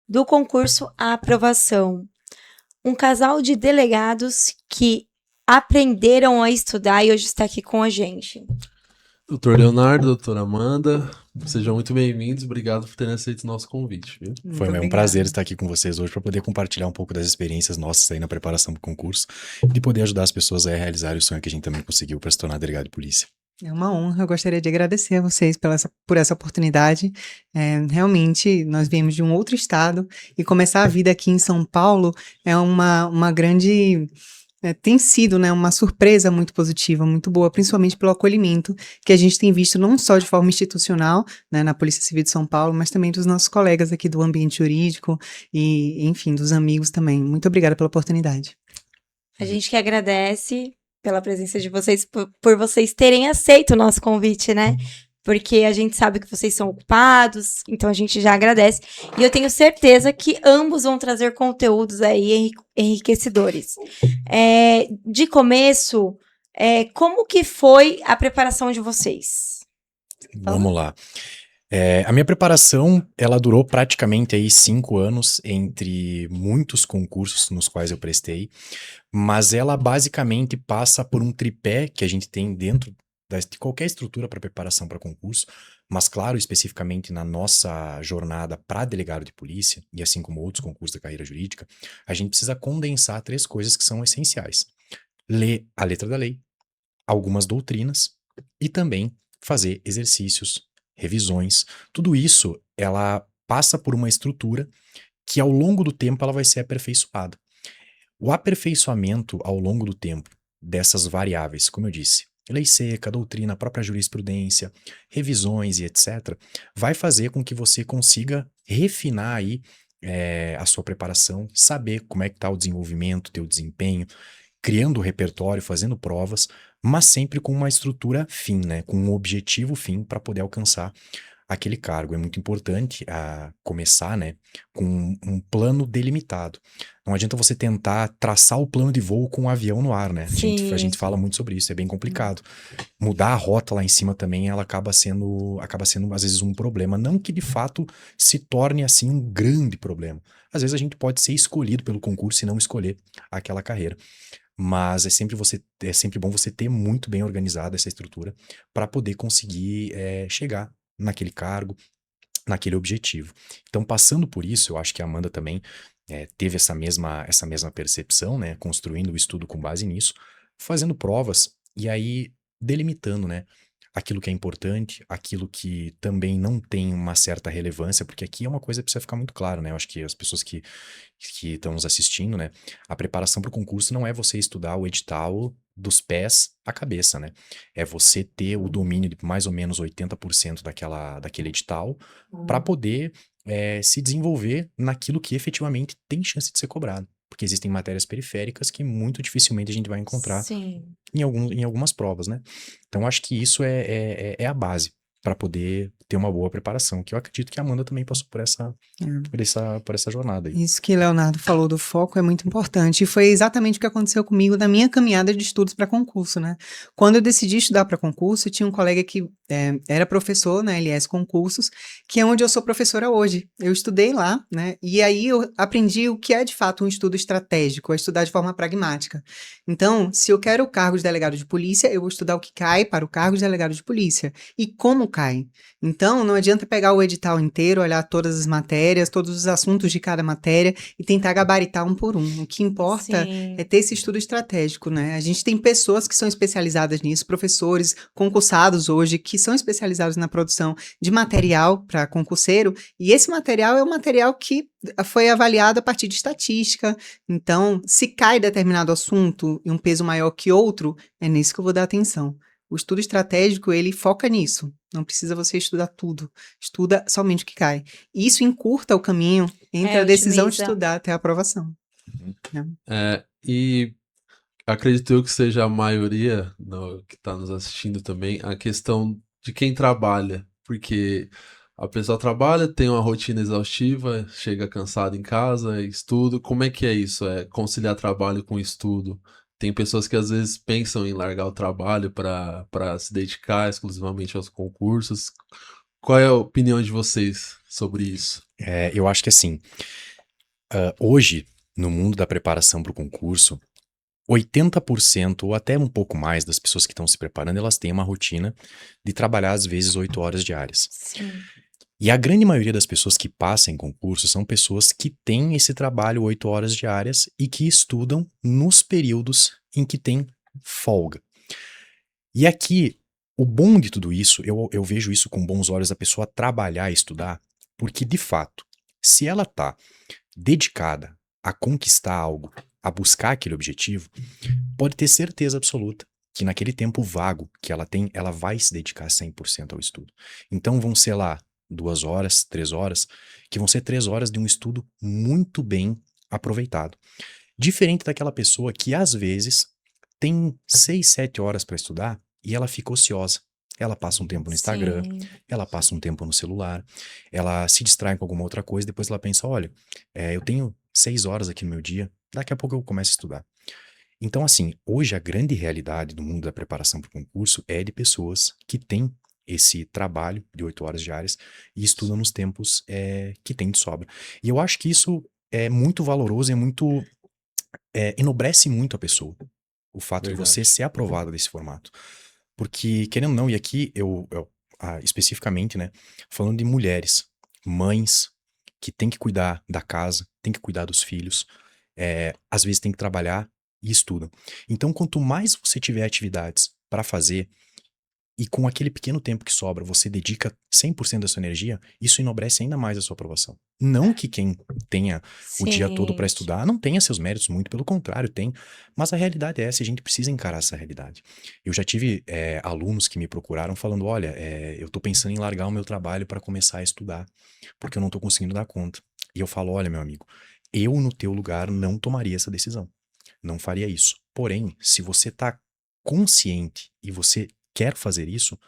do concurso à aprovação. Um casal de delegados que aprenderam a estudar e hoje está aqui com a gente. Doutor Leonardo, doutora Amanda, sejam muito bem-vindos. Obrigado por terem aceito o nosso convite, viu? Foi um prazer estar aqui com vocês hoje para poder compartilhar um pouco das experiências nossas aí na preparação para o concurso e de poder ajudar as pessoas a realizar o sonho que a gente também conseguiu para se tornar delegado de polícia. É uma honra, eu gostaria de agradecer a vocês por essa oportunidade. Realmente, nós viemos de um outro estado e começar a vida aqui em São Paulo é uma grande... tem sido, né, uma surpresa muito positiva, muito boa, principalmente pelo acolhimento que a gente tem visto não só de forma institucional, né, na Polícia Civil de São Paulo, mas também dos nossos colegas aqui do ambiente jurídico e, enfim, dos amigos também. Muito obrigada pela oportunidade. A gente que agradece pela presença de vocês, por vocês terem aceito o nosso convite, né? Porque a gente sabe que vocês são ocupados, então a gente já agradece. E eu tenho certeza que ambos vão trazer conteúdos aí enriquecedores. De começo, como que foi a preparação de vocês? Vamos lá. A minha preparação, ela durou praticamente aí 5 anos entre muitos concursos nos quais eu prestei, mas ela basicamente passa por um tripé que a gente tem dentro de qualquer estrutura para preparação para concurso, mas claro, especificamente na nossa jornada para delegado de polícia, e assim como outros concursos da carreira jurídica, a gente precisa condensar 3 coisas que são essenciais. Ler a letra da lei, algumas doutrinas e também fazer exercícios, revisões. Tudo isso, ela passa por uma estrutura que ao longo do tempo ela vai ser aperfeiçoada. O aperfeiçoamento ao longo do tempo dessas variáveis, como eu disse, lei seca, doutrina, própria jurisprudência, revisões e etc., vai fazer com que você consiga refinar aí a sua preparação, saber como é que está o desenvolvimento, teu desempenho, criando o repertório, fazendo provas, mas sempre com uma estrutura fim, né? Com um objetivo fim para poder alcançar aquele cargo. É muito importante começar, né, com um plano delimitado. Não adianta você tentar traçar o plano de voo com um avião no ar, né? A gente fala muito sobre isso, é bem complicado. Mudar a rota lá em cima também, ela acaba sendo às vezes um problema. Não que de fato se torne assim um grande problema. Às vezes a gente pode ser escolhido pelo concurso e não escolher aquela carreira. Mas é sempre bom você ter muito bem organizada essa estrutura para poder conseguir chegar naquele cargo, naquele objetivo. Então, passando por isso, eu acho que a Amanda também teve essa mesma percepção, né? Construindo o estudo com base nisso, fazendo provas e aí delimitando, né? Aquilo que é importante, aquilo que também não tem uma certa relevância, porque aqui é uma coisa que precisa ficar muito claro, né? Eu acho que as pessoas que estão nos assistindo, né? A preparação para o concurso não é você estudar o edital dos pés à cabeça, né? É você ter o domínio de mais ou menos 80% daquele edital para poder se desenvolver naquilo que efetivamente tem chance de ser cobrado. Porque existem matérias periféricas que muito dificilmente a gente vai encontrar em algumas provas, né? Então, acho que isso é a base para poder ter uma boa preparação, que eu acredito que a Amanda também passou por essa jornada aí. Isso que Leonardo falou do foco é muito importante, e foi exatamente o que aconteceu comigo na minha caminhada de estudos para concurso, né? Quando eu decidi estudar para concurso, tinha um colega que era professor na LS Concursos, que é onde eu sou professora hoje. Eu estudei lá, né? E aí eu aprendi o que é de fato um estudo estratégico, é estudar de forma pragmática. Então, se eu quero o cargo de delegado de polícia, eu vou estudar o que cai para o cargo de delegado de polícia e como cai. Então, não adianta pegar o edital inteiro, olhar todas as matérias, todos os assuntos de cada matéria e tentar gabaritar um por um. O que importa é ter esse estudo estratégico, né? A gente tem pessoas que são especializadas nisso, professores concursados hoje que são especializados na produção de material para concurseiro, e esse material é um material que foi avaliado a partir de estatística. Então, se cai determinado assunto em um peso maior que outro, é nisso que eu vou dar atenção. O estudo estratégico, ele foca nisso. Não precisa você estudar tudo. Estuda somente o que cai. E isso encurta o caminho entre a decisão de estudar até a aprovação. E acredito eu que seja a maioria que está nos assistindo também, a questão de quem trabalha. Porque a pessoa trabalha, tem uma rotina exaustiva, chega cansado em casa, estuda. Como é que é isso? É conciliar trabalho com estudo? Tem pessoas que às vezes pensam em largar o trabalho para se dedicar exclusivamente aos concursos. Qual é a opinião de vocês? sobre isso? Eu acho que assim, hoje, no mundo da preparação para o concurso, 80% ou até um pouco mais das pessoas que estão se preparando, elas têm uma rotina de trabalhar às vezes 8 horas diárias. Sim. E a grande maioria das pessoas que passam em concurso são pessoas que têm esse trabalho 8 horas diárias e que estudam nos períodos em que tem folga. E aqui, o bom de tudo isso, eu vejo isso com bons olhos, a pessoa trabalhar e estudar, porque de fato, se ela está dedicada a conquistar algo, a buscar aquele objetivo, pode ter certeza absoluta que naquele tempo vago que ela tem, ela vai se dedicar 100% ao estudo. Então vão ser lá 2 horas, 3 horas, que vão ser 3 horas de um estudo muito bem aproveitado. Diferente daquela pessoa que às vezes tem 6, 7 horas para estudar e ela fica ociosa. Ela passa um tempo no Instagram, Sim. ela passa um tempo no celular, ela se distrai com alguma outra coisa, depois ela pensa, olha, eu tenho 6 horas aqui no meu dia, daqui a pouco eu começo a estudar. Então, assim, hoje a grande realidade do mundo da preparação para o concurso é de pessoas que têm esse trabalho de 8 horas diárias e estudam nos tempos que tem de sobra. E eu acho que isso é muito valoroso, enobrece muito a pessoa, o fato de Verdade. você ser aprovado desse formato. Porque, querendo ou não, e aqui especificamente, né, falando de mulheres, mães que têm que cuidar da casa, têm que cuidar dos filhos, às vezes tem que trabalhar e estudam. Então, quanto mais você tiver atividades para fazer e com aquele pequeno tempo que sobra, você dedica 100% da sua energia, isso enobrece ainda mais a sua aprovação. Não que quem tenha o dia todo para Sim. estudar não tenha seus méritos, muito pelo contrário, tem. Mas a realidade é essa, e a gente precisa encarar essa realidade. Eu já tive alunos que me procuraram falando, olha, eu tô pensando em largar o meu trabalho para começar a estudar, porque eu não tô conseguindo dar conta. E eu falo, olha, meu amigo, eu no teu lugar não tomaria essa decisão. Não faria isso. Porém, se você tá consciente e você quer fazer isso,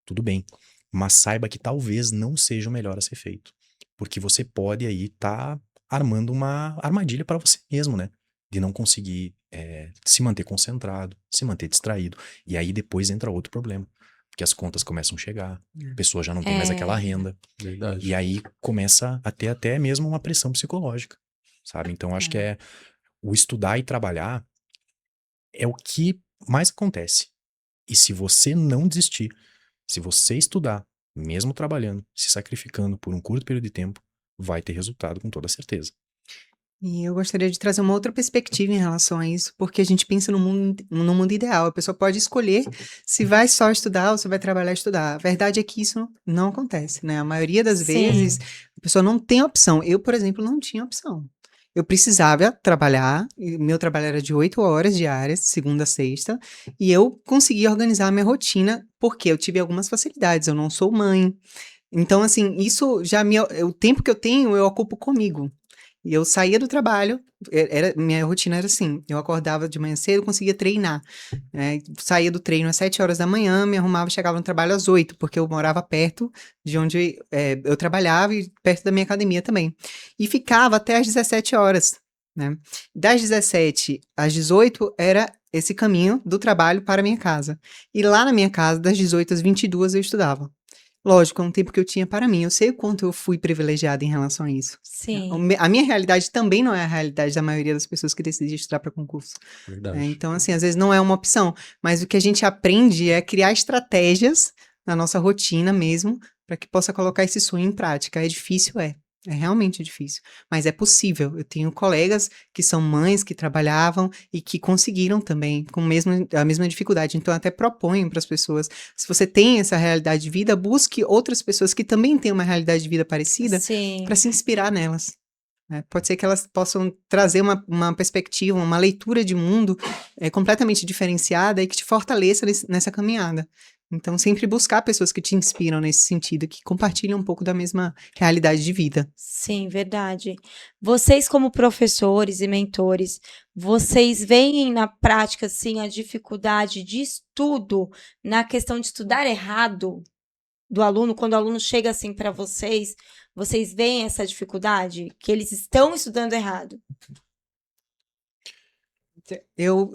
tudo bem. Mas saiba que talvez não seja o melhor a ser feito. Porque você pode aí estar armando uma armadilha para você mesmo, né? De não conseguir se manter concentrado, se manter distraído. E aí depois entra outro problema. Porque as contas começam a chegar, a pessoa já não tem mais aquela renda. Verdade. E aí começa a ter até mesmo uma pressão psicológica, sabe? Então acho que o estudar e trabalhar é o que mais acontece. E se você não desistir, se você estudar, mesmo trabalhando, se sacrificando por um curto período de tempo, vai ter resultado com toda certeza. E eu gostaria de trazer uma outra perspectiva em relação a isso, porque a gente pensa no mundo ideal. A pessoa pode escolher se vai só estudar ou se vai trabalhar e estudar. A verdade é que isso não acontece, né? A maioria das vezes, Sim. a pessoa não tem opção. Eu, por exemplo, não tinha opção. Eu precisava trabalhar, e meu trabalho era de 8 horas diárias, segunda a sexta, e eu conseguia organizar a minha rotina, porque eu tive algumas facilidades. Eu não sou mãe. Então, assim, isso já o tempo que eu tenho, eu ocupo comigo. E eu saía do trabalho, minha rotina era assim, eu acordava de manhã cedo, conseguia treinar, né? Saía do treino às 7 horas da manhã, me arrumava e chegava no trabalho às 8, porque eu morava perto de onde eu trabalhava e perto da minha academia também. E ficava até às 17 horas, né? Das 17 às 18 era esse caminho do trabalho para a minha casa. E lá na minha casa, das 18 às 22 eu estudava. Lógico, é um tempo que eu tinha para mim. Eu sei o quanto eu fui privilegiada em relação a isso. Sim. A minha realidade também não é a realidade da maioria das pessoas que decidem estudar para concurso. Verdade. Então, assim, às vezes não é uma opção. Mas o que a gente aprende é criar estratégias na nossa rotina mesmo, para que possa colocar esse sonho em prática. É difícil, é. É realmente difícil, mas é possível. Eu tenho colegas que são mães que trabalhavam e que conseguiram também com a mesma dificuldade. Então, eu até proponho para as pessoas, se você tem essa realidade de vida, busque outras pessoas que também têm uma realidade de vida parecida Sim. para se inspirar nelas. Né? Pode ser que elas possam trazer uma perspectiva, uma leitura de mundo completamente diferenciada e que te fortaleça nessa caminhada. Então, sempre buscar pessoas que te inspiram nesse sentido, que compartilham um pouco da mesma realidade de vida. Sim, verdade. Vocês, como professores e mentores, vocês veem na prática, assim, a dificuldade de estudo na questão de estudar errado do aluno? Quando o aluno chega, assim, para vocês, vocês veem essa dificuldade? Que eles estão estudando errado? Eu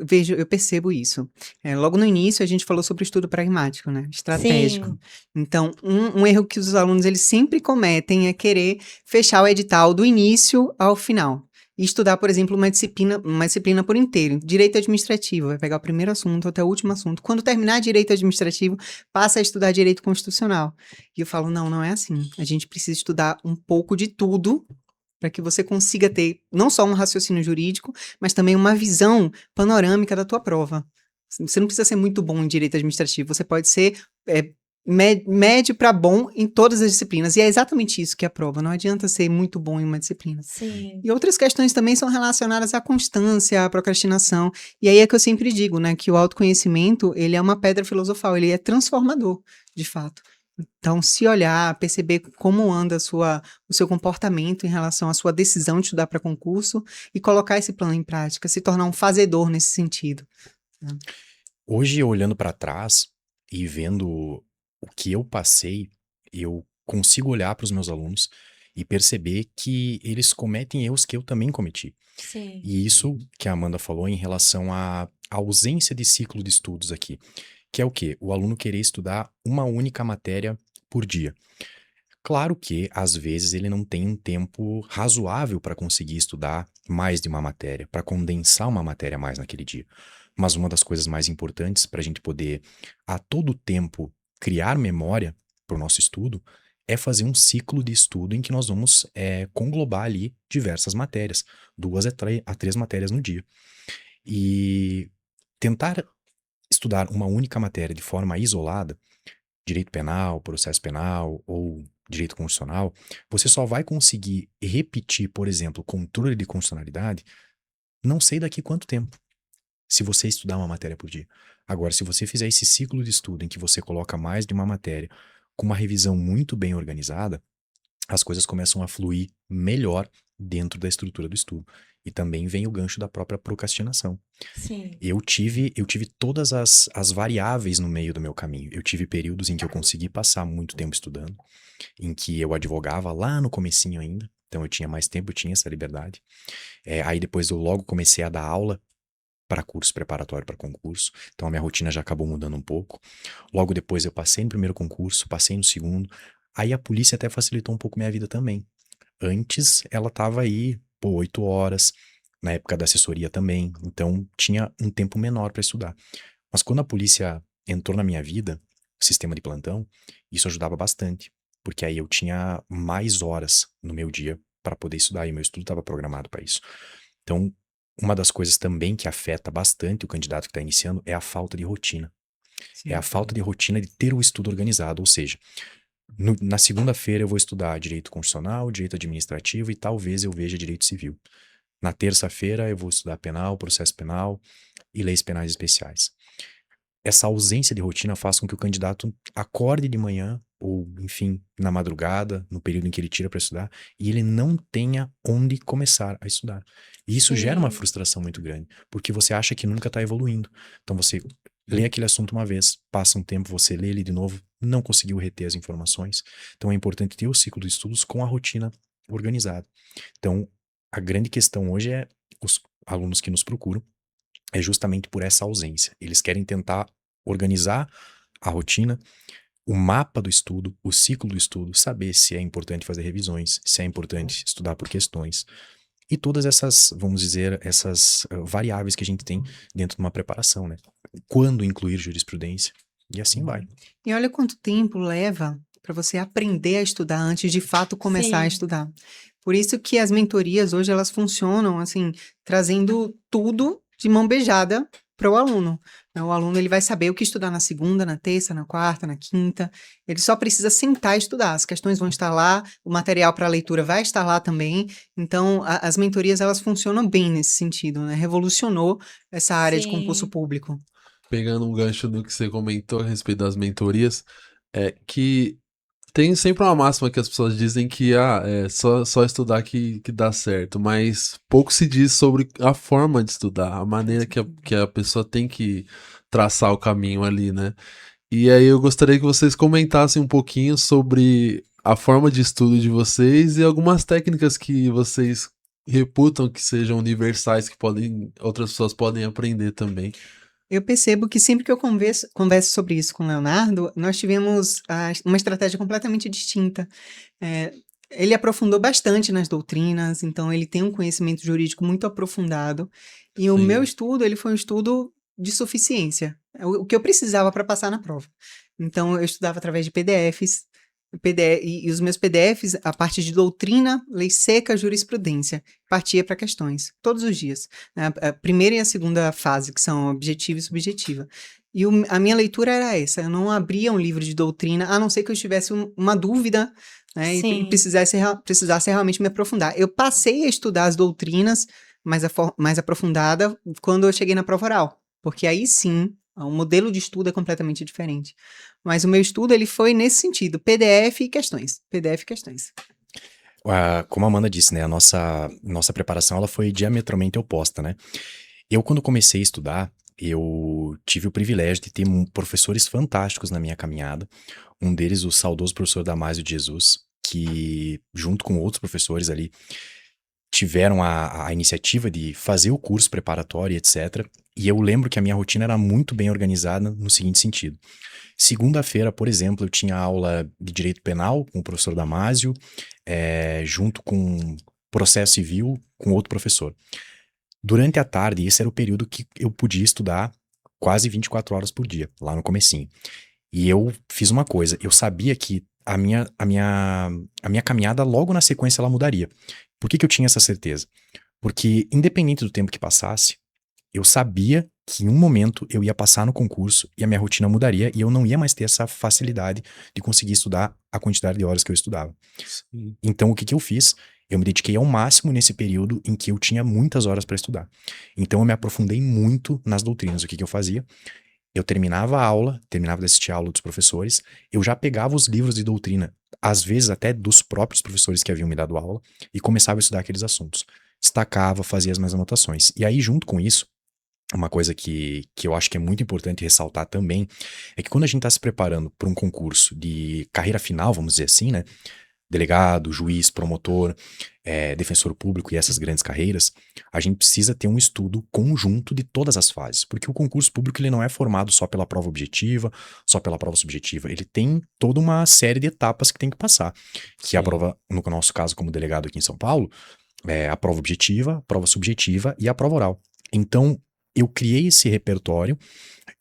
percebo isso. Logo no início, a gente falou sobre o estudo pragmático, né? Estratégico. Sim. Então, um erro que os alunos eles sempre cometem é querer fechar o edital do início ao final. E estudar, por exemplo, uma disciplina por inteiro. Direito administrativo, vai pegar o primeiro assunto até o último assunto. Quando terminar direito administrativo, passa a estudar direito constitucional. E eu falo, não é assim. A gente precisa estudar um pouco de tudo para que você consiga ter não só um raciocínio jurídico, mas também uma visão panorâmica da tua prova. Você não precisa ser muito bom em direito administrativo, você pode ser médio para bom em todas as disciplinas. E é exatamente isso que é a prova, não adianta ser muito bom em uma disciplina. Sim. E outras questões também são relacionadas à constância, à procrastinação. E aí é que eu sempre digo, né, que o autoconhecimento, ele é uma pedra filosofal, ele é transformador, de fato. Então, se olhar, perceber como anda o seu comportamento em relação à sua decisão de estudar para concurso e colocar esse plano em prática, se tornar um fazedor nesse sentido. Hoje, olhando para trás e vendo o que eu passei, eu consigo olhar para os meus alunos e perceber que eles cometem erros que eu também cometi. Sim. E isso que a Amanda falou em relação à ausência de ciclo de estudos aqui, que é o quê? O aluno querer estudar uma única matéria por dia. Claro que, às vezes, ele não tem um tempo razoável para conseguir estudar mais de uma matéria, para condensar uma matéria a mais naquele dia. Mas uma das coisas mais importantes para a gente poder, a todo tempo, criar memória para o nosso estudo é fazer um ciclo de estudo em que nós vamos conglobar ali diversas matérias, 2 a 3 matérias no dia. E tentar estudar uma única matéria de forma isolada, direito penal, processo penal ou direito constitucional, você só vai conseguir repetir, por exemplo, controle de constitucionalidade, não sei daqui quanto tempo, se você estudar uma matéria por dia. Agora, se você fizer esse ciclo de estudo em que você coloca mais de uma matéria com uma revisão muito bem organizada, as coisas começam a fluir melhor dentro da estrutura do estudo. E também vem o gancho da própria procrastinação. Sim. Eu tive todas as variáveis no meio do meu caminho. Eu tive períodos em que eu consegui passar muito tempo estudando, em que eu advogava lá no comecinho ainda, então eu tinha mais tempo, eu tinha essa liberdade. Aí depois eu logo comecei a dar aula para curso preparatório para concurso, então a minha rotina já acabou mudando um pouco. Logo depois eu passei no primeiro concurso, passei no segundo, aí a polícia até facilitou um pouco minha vida também. Antes ela estava aí, 8 horas, na época da assessoria também, então tinha um tempo menor para estudar. Mas quando a polícia entrou na minha vida, sistema de plantão, isso ajudava bastante, porque aí eu tinha mais horas no meu dia para poder estudar e meu estudo estava programado para isso. Então, uma das coisas também que afeta bastante o candidato que está iniciando é a falta de rotina. Sim. É a falta de rotina de ter o estudo organizado, ou seja, na segunda-feira eu vou estudar direito constitucional, direito administrativo e talvez eu veja direito civil. Na terça-feira eu vou estudar penal, processo penal e leis penais especiais. Essa ausência de rotina faz com que o candidato acorde de manhã, ou enfim, na madrugada, no período em que ele tira para estudar, e ele não tenha onde começar a estudar. E isso gera uma frustração muito grande, porque você acha que nunca está evoluindo. Então você lê aquele assunto uma vez, passa um tempo, você lê ele de novo, não conseguiu reter as informações. Então é importante ter o ciclo de estudos com a rotina organizada. Então, a grande questão hoje é os alunos que nos procuram, é justamente por essa ausência. Eles querem tentar organizar a rotina, o mapa do estudo, o ciclo do estudo, saber se é importante fazer revisões, se é importante estudar por questões. E todas essas, vamos dizer, essas variáveis que a gente tem dentro de uma preparação, né? Quando incluir jurisprudência, e assim vai. E olha quanto tempo leva para você aprender a estudar antes de fato começar a Sim. estudar. Por isso que as mentorias hoje elas funcionam assim, trazendo tudo de mão beijada para o aluno. O aluno ele vai saber o que estudar na segunda, na terça, na quarta, na quinta. Ele só precisa sentar e estudar. As questões vão estar lá, o material para leitura vai estar lá também. Então, as mentorias elas funcionam bem nesse sentido, né? Revolucionou essa área de concurso Sim. público. Pegando um gancho no que você comentou a respeito das mentorias, é que tem sempre uma máxima que as pessoas dizem que é só estudar que dá certo, mas pouco se diz sobre a forma de estudar, a maneira que a pessoa tem que traçar o caminho ali, né? E aí eu gostaria que vocês comentassem um pouquinho sobre a forma de estudo de vocês e algumas técnicas que vocês reputam que sejam universais, que outras pessoas podem aprender também. Eu percebo que sempre que eu converso sobre isso com o Leonardo, nós tivemos uma estratégia completamente distinta. É, ele aprofundou bastante nas doutrinas, então ele tem um conhecimento jurídico muito aprofundado. E o meu Sim. estudo, ele foi um estudo de suficiência. O que eu precisava para passar na prova. Então, eu estudava através de PDFs, e os meus PDFs, a parte de doutrina, lei seca, jurisprudência, partia para questões, todos os dias. A primeira e a segunda fase, que são objetiva e subjetiva. E a minha leitura era essa, eu não abria um livro de doutrina, a não ser que eu tivesse uma dúvida, né, e Sim. precisasse realmente me aprofundar. Eu passei a estudar as doutrinas mais aprofundada quando eu cheguei na prova oral, porque aí sim, o modelo de estudo é completamente diferente. Mas o meu estudo, ele foi nesse sentido, PDF e questões. PDF e questões. Como a Amanda disse, né, a nossa preparação ela foi diametralmente oposta, né? Eu, quando comecei a estudar, eu tive o privilégio de ter professores fantásticos na minha caminhada. Um deles, o saudoso professor Damásio de Jesus, que, junto com outros professores ali, tiveram a iniciativa de fazer o curso preparatório, etc. E eu lembro que a minha rotina era muito bem organizada no seguinte sentido. Segunda-feira, por exemplo, eu tinha aula de Direito Penal com o professor Damásio, junto com Processo Civil com outro professor. Durante a tarde, esse era o período que eu podia estudar quase 24 horas por dia, lá no comecinho. E eu fiz uma coisa, eu sabia que a minha caminhada logo na sequência ela mudaria. Por que eu tinha essa certeza? Porque independente do tempo que passasse, eu sabia que em um momento eu ia passar no concurso e a minha rotina mudaria e eu não ia mais ter essa facilidade de conseguir estudar a quantidade de horas que eu estudava. Sim. Então o que eu fiz? Eu me dediquei ao máximo nesse período em que eu tinha muitas horas para estudar. Então eu me aprofundei muito nas doutrinas. O que eu fazia? Eu terminava a aula, terminava de assistir a aula dos professores, eu já pegava os livros de doutrina, às vezes até dos próprios professores que haviam me dado aula, e começava a estudar aqueles assuntos. Destacava, fazia as minhas anotações. E aí, junto com isso, uma coisa que eu acho que é muito importante ressaltar também, é que quando a gente está se preparando para um concurso de carreira final, vamos dizer assim, né? Delegado, juiz, promotor, defensor público e essas grandes carreiras, a gente precisa ter um estudo conjunto de todas as fases, porque o concurso público ele não é formado só pela prova objetiva, só pela prova subjetiva, ele tem toda uma série de etapas que tem que passar, que a prova, no nosso caso como delegado aqui em São Paulo, é a prova objetiva, a prova subjetiva e a prova oral. Então, eu criei esse repertório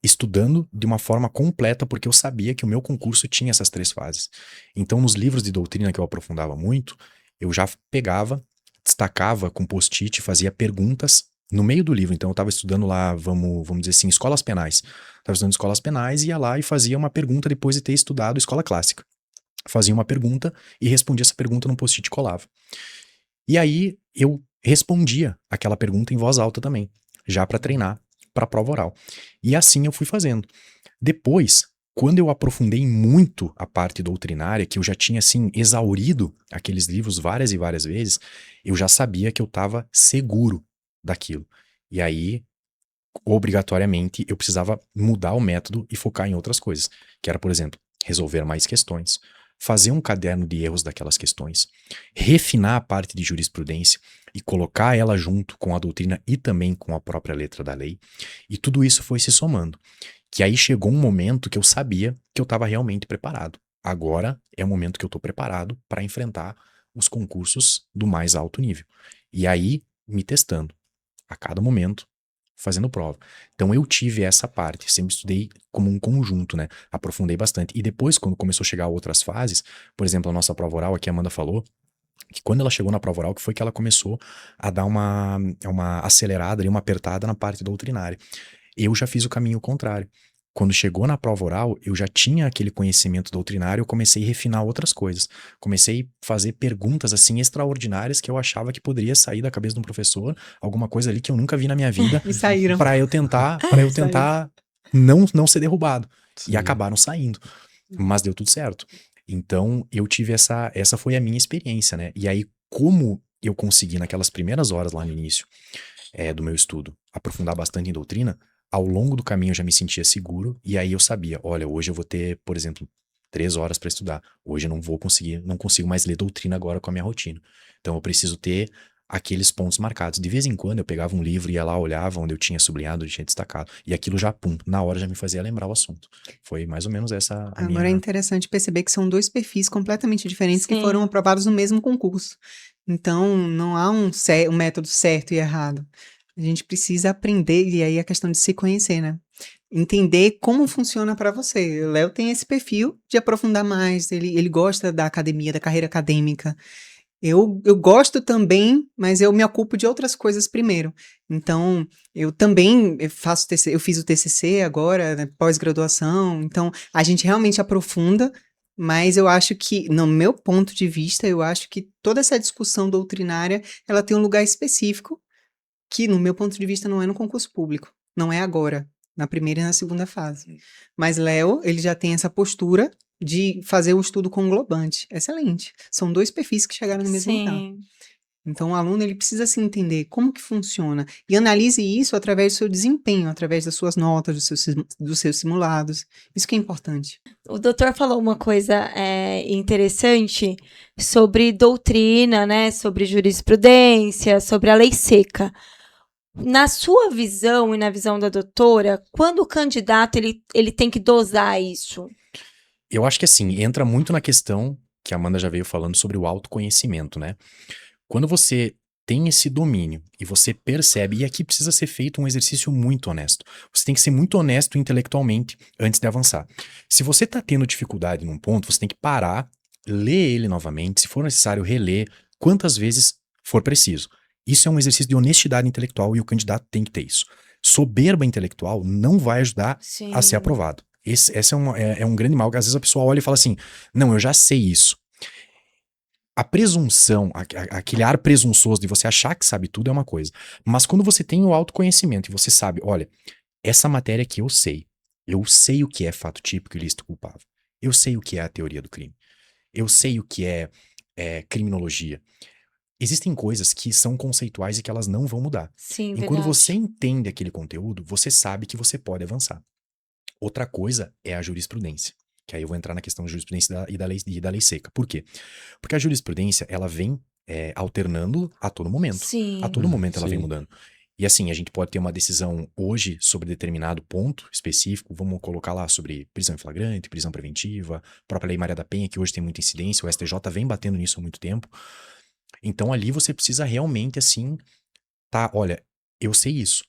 estudando de uma forma completa, porque eu sabia que o meu concurso tinha essas 3 fases. Então, nos livros de doutrina que eu aprofundava muito, eu já pegava, destacava com post-it, fazia perguntas no meio do livro. Então, eu estava estudando lá, vamos dizer assim, escolas penais. Estava estudando escolas penais, ia lá e fazia uma pergunta depois de ter estudado escola clássica. Fazia uma pergunta e respondia essa pergunta no post-it e colava. E aí, eu respondia aquela pergunta em voz alta também, já para treinar para a prova oral. E assim eu fui fazendo. Depois, quando eu aprofundei muito a parte doutrinária, que eu já tinha assim exaurido aqueles livros várias e várias vezes, eu já sabia que eu estava seguro daquilo. E aí, obrigatoriamente, eu precisava mudar o método e focar em outras coisas, que era, por exemplo, resolver mais questões, fazer um caderno de erros daquelas questões, refinar a parte de jurisprudência e colocar ela junto com a doutrina e também com a própria letra da lei. E tudo isso foi se somando. Que aí chegou um momento que eu sabia que eu estava realmente preparado. Agora é o momento que eu estou preparado para enfrentar os concursos do mais alto nível. E aí, me testando a cada momento, fazendo prova. Então eu tive essa parte, sempre estudei como um conjunto, né? Aprofundei bastante. E depois, quando começou a chegar a outras fases, por exemplo, a nossa prova oral, aqui a Amanda falou, que quando ela chegou na prova oral, que foi que ela começou a dar uma acelerada e uma apertada na parte doutrinária. Eu já fiz o caminho contrário. Quando chegou na prova oral, eu já tinha aquele conhecimento doutrinário, eu comecei a refinar outras coisas. Comecei a fazer perguntas assim extraordinárias que eu achava que poderia sair da cabeça de um professor, alguma coisa ali que eu nunca vi na minha vida, E saíram. para eu tentar não ser derrubado. Sim. E acabaram saindo. Mas deu tudo certo. Então, eu tive essa foi a minha experiência, né? E aí, como eu consegui naquelas primeiras horas lá no início do meu estudo, aprofundar bastante em doutrina, ao longo do caminho eu já me sentia seguro, e aí eu sabia, olha, hoje eu vou ter, por exemplo, 3 horas para estudar. Hoje eu não consigo mais ler doutrina agora com a minha rotina. Então eu preciso ter aqueles pontos marcados. De vez em quando eu pegava um livro, ia lá, olhava onde eu tinha sublinhado, onde eu tinha destacado, e aquilo já, pum, na hora já me fazia lembrar o assunto. Foi mais ou menos essa a Agora é minha... interessante perceber que são dois perfis completamente diferentes que Sim. foram aprovados no mesmo concurso. Então, não há um método certo e errado. A gente precisa aprender, e aí a questão de se conhecer, né? Entender como funciona para você. O Léo tem esse perfil de aprofundar mais, ele gosta da academia, da carreira acadêmica. Eu gosto também, mas eu me ocupo de outras coisas primeiro. Então, eu também faço eu fiz o TCC agora, né, pós-graduação. Então, a gente realmente aprofunda, mas eu acho que, no meu ponto de vista, eu acho que toda essa discussão doutrinária, ela tem um lugar específico, que, no meu ponto de vista, não é no concurso público. Não é agora, na primeira e na segunda fase. Mas Léo, ele já tem essa postura de fazer o estudo conglobante. Excelente. São dois perfis que chegaram no mesmo lugar. Sim. Então, o aluno, ele precisa se entender como que funciona. E analise isso através do seu desempenho, através das suas notas, dos seus simulados. Isso que é importante. O doutor falou uma coisa interessante sobre doutrina, né? Sobre jurisprudência, sobre a lei seca. Na sua visão e na visão da doutora, quando o candidato ele tem que dosar isso? Eu acho que assim, entra muito na questão que a Amanda já veio falando sobre o autoconhecimento, né? Quando você tem esse domínio e você percebe, e aqui precisa ser feito um exercício muito honesto. Você tem que ser muito honesto intelectualmente antes de avançar. Se você tá tendo dificuldade num ponto, você tem que parar, ler ele novamente, se for necessário reler, quantas vezes for preciso. Isso é um exercício de honestidade intelectual e o candidato tem que ter isso. Soberba intelectual não vai ajudar Sim. a ser aprovado. Esse é um grande mal, que às vezes a pessoa olha e fala assim, não, eu já sei isso. A presunção, aquele ar presunçoso de você achar que sabe tudo é uma coisa. Mas quando você tem o autoconhecimento e você sabe, olha, essa matéria aqui eu sei o que é fato típico e ilícito culpável, eu sei o que é a teoria do crime, eu sei o que é criminologia. Existem coisas que são conceituais e que elas não vão mudar. Sim, E quando verdade. você entende aquele conteúdo, você sabe que você pode avançar. Outra coisa é a jurisprudência, que aí eu vou entrar na questão da jurisprudência e da lei seca. Por quê? Porque a jurisprudência, ela vem alternando a todo momento. Sim. A todo momento ela vem Sim. mudando. E assim, a gente pode ter uma decisão hoje sobre determinado ponto específico, vamos colocar lá sobre prisão em flagrante, prisão preventiva, própria Lei Maria da Penha, que hoje tem muita incidência, o STJ vem batendo nisso há muito tempo. Então ali você precisa realmente assim, olha, eu sei isso,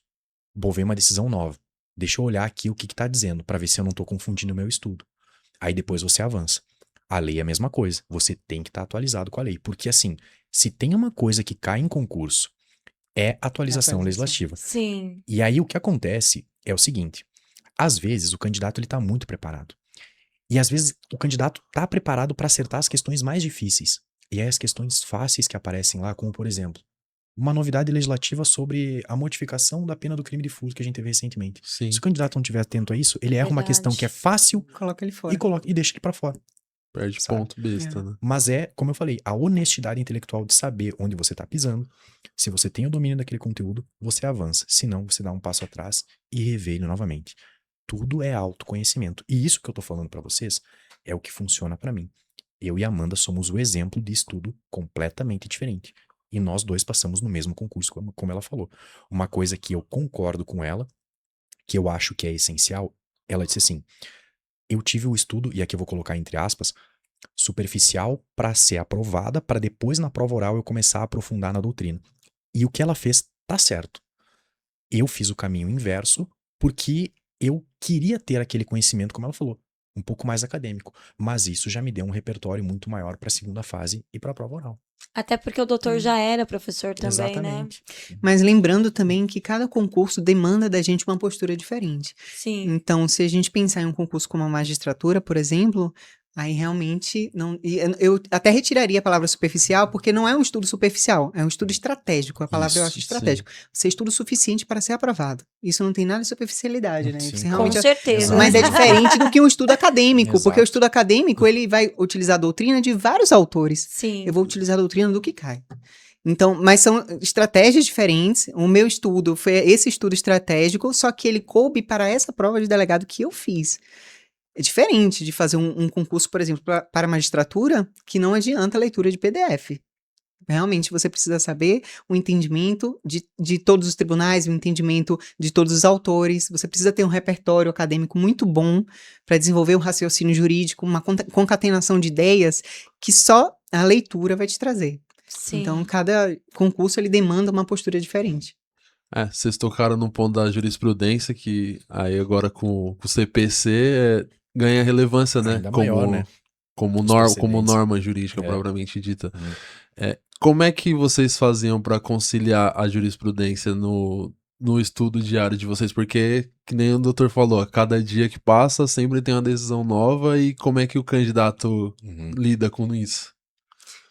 vou ver uma decisão nova. Deixa eu olhar aqui o que tá dizendo, para ver se eu não tô confundindo o meu estudo. Aí depois você avança. A lei é a mesma coisa, você tem que estar atualizado com a lei. Porque assim, se tem uma coisa que cai em concurso, é atualização legislativa. Sim. E aí o que acontece é o seguinte, às vezes o candidato ele tá muito preparado. E às vezes o candidato tá preparado para acertar as questões mais difíceis. E aí as questões fáceis que aparecem lá, como por exemplo, uma novidade legislativa sobre a modificação da pena do crime de furto que a gente teve recentemente. Sim. Se o candidato não estiver atento a isso, ele erra uma questão que é fácil Coloca ele fora. e deixa ele pra fora. Perde Sabe? ponto besta, né? Mas como eu falei, a honestidade intelectual de saber onde você tá pisando. Se você tem o domínio daquele conteúdo, você avança. Se não, você dá um passo atrás e revê ele novamente. Tudo é autoconhecimento. E isso que eu tô falando pra vocês é o que funciona pra mim. Eu e a Amanda somos o exemplo de estudo completamente diferente. E nós dois passamos no mesmo concurso, como ela falou. Uma coisa que eu concordo com ela, que eu acho que é essencial, ela disse assim, eu tive o estudo, e aqui eu vou colocar entre aspas, superficial para ser aprovada, para depois na prova oral eu começar a aprofundar na doutrina. E o que ela fez tá certo. Eu fiz o caminho inverso porque eu queria ter aquele conhecimento, como ela falou, um pouco mais acadêmico. Mas isso já me deu um repertório muito maior para a segunda fase e para a prova oral. Até porque o doutor já era professor também, Exatamente. Mas lembrando também que cada concurso demanda da gente uma postura diferente. né? Sim. Então, se a gente pensar em um concurso como a magistratura, por exemplo, aí realmente não. Eu até retiraria a palavra superficial, porque não é um estudo superficial, é um estudo estratégico. A palavra eu acho Isso, estratégico. Você estuda o suficiente para ser aprovado. Isso não tem nada de superficialidade, né? Sim. Você Com realmente certeza. mas é diferente do que um estudo acadêmico, porque o Exato. estudo acadêmico ele vai utilizar a doutrina de vários autores. Sim. Eu vou utilizar a doutrina do que cai. Então, mas são estratégias diferentes. O meu estudo foi esse estudo estratégico, só que ele coube para essa prova de delegado que eu fiz. É diferente de fazer um concurso, por exemplo, para magistratura, que não adianta a leitura de PDF. Realmente você precisa saber o entendimento de todos os tribunais, o entendimento de todos os autores. Você precisa ter um repertório acadêmico muito bom para desenvolver um raciocínio jurídico, uma concatenação de ideias que só a leitura vai te trazer. Sim. Então, cada concurso ele demanda uma postura diferente. Vocês tocaram num ponto da jurisprudência que aí agora com o CPC ganha relevância, né? Ainda maior, né? Como Os como precedentes. norma jurídica É. propriamente dita. Uhum. Como é que vocês faziam para conciliar a jurisprudência no estudo diário de vocês? Porque, que nem o doutor falou, a cada dia que passa sempre tem uma decisão nova e como é que o candidato Uhum. lida com isso?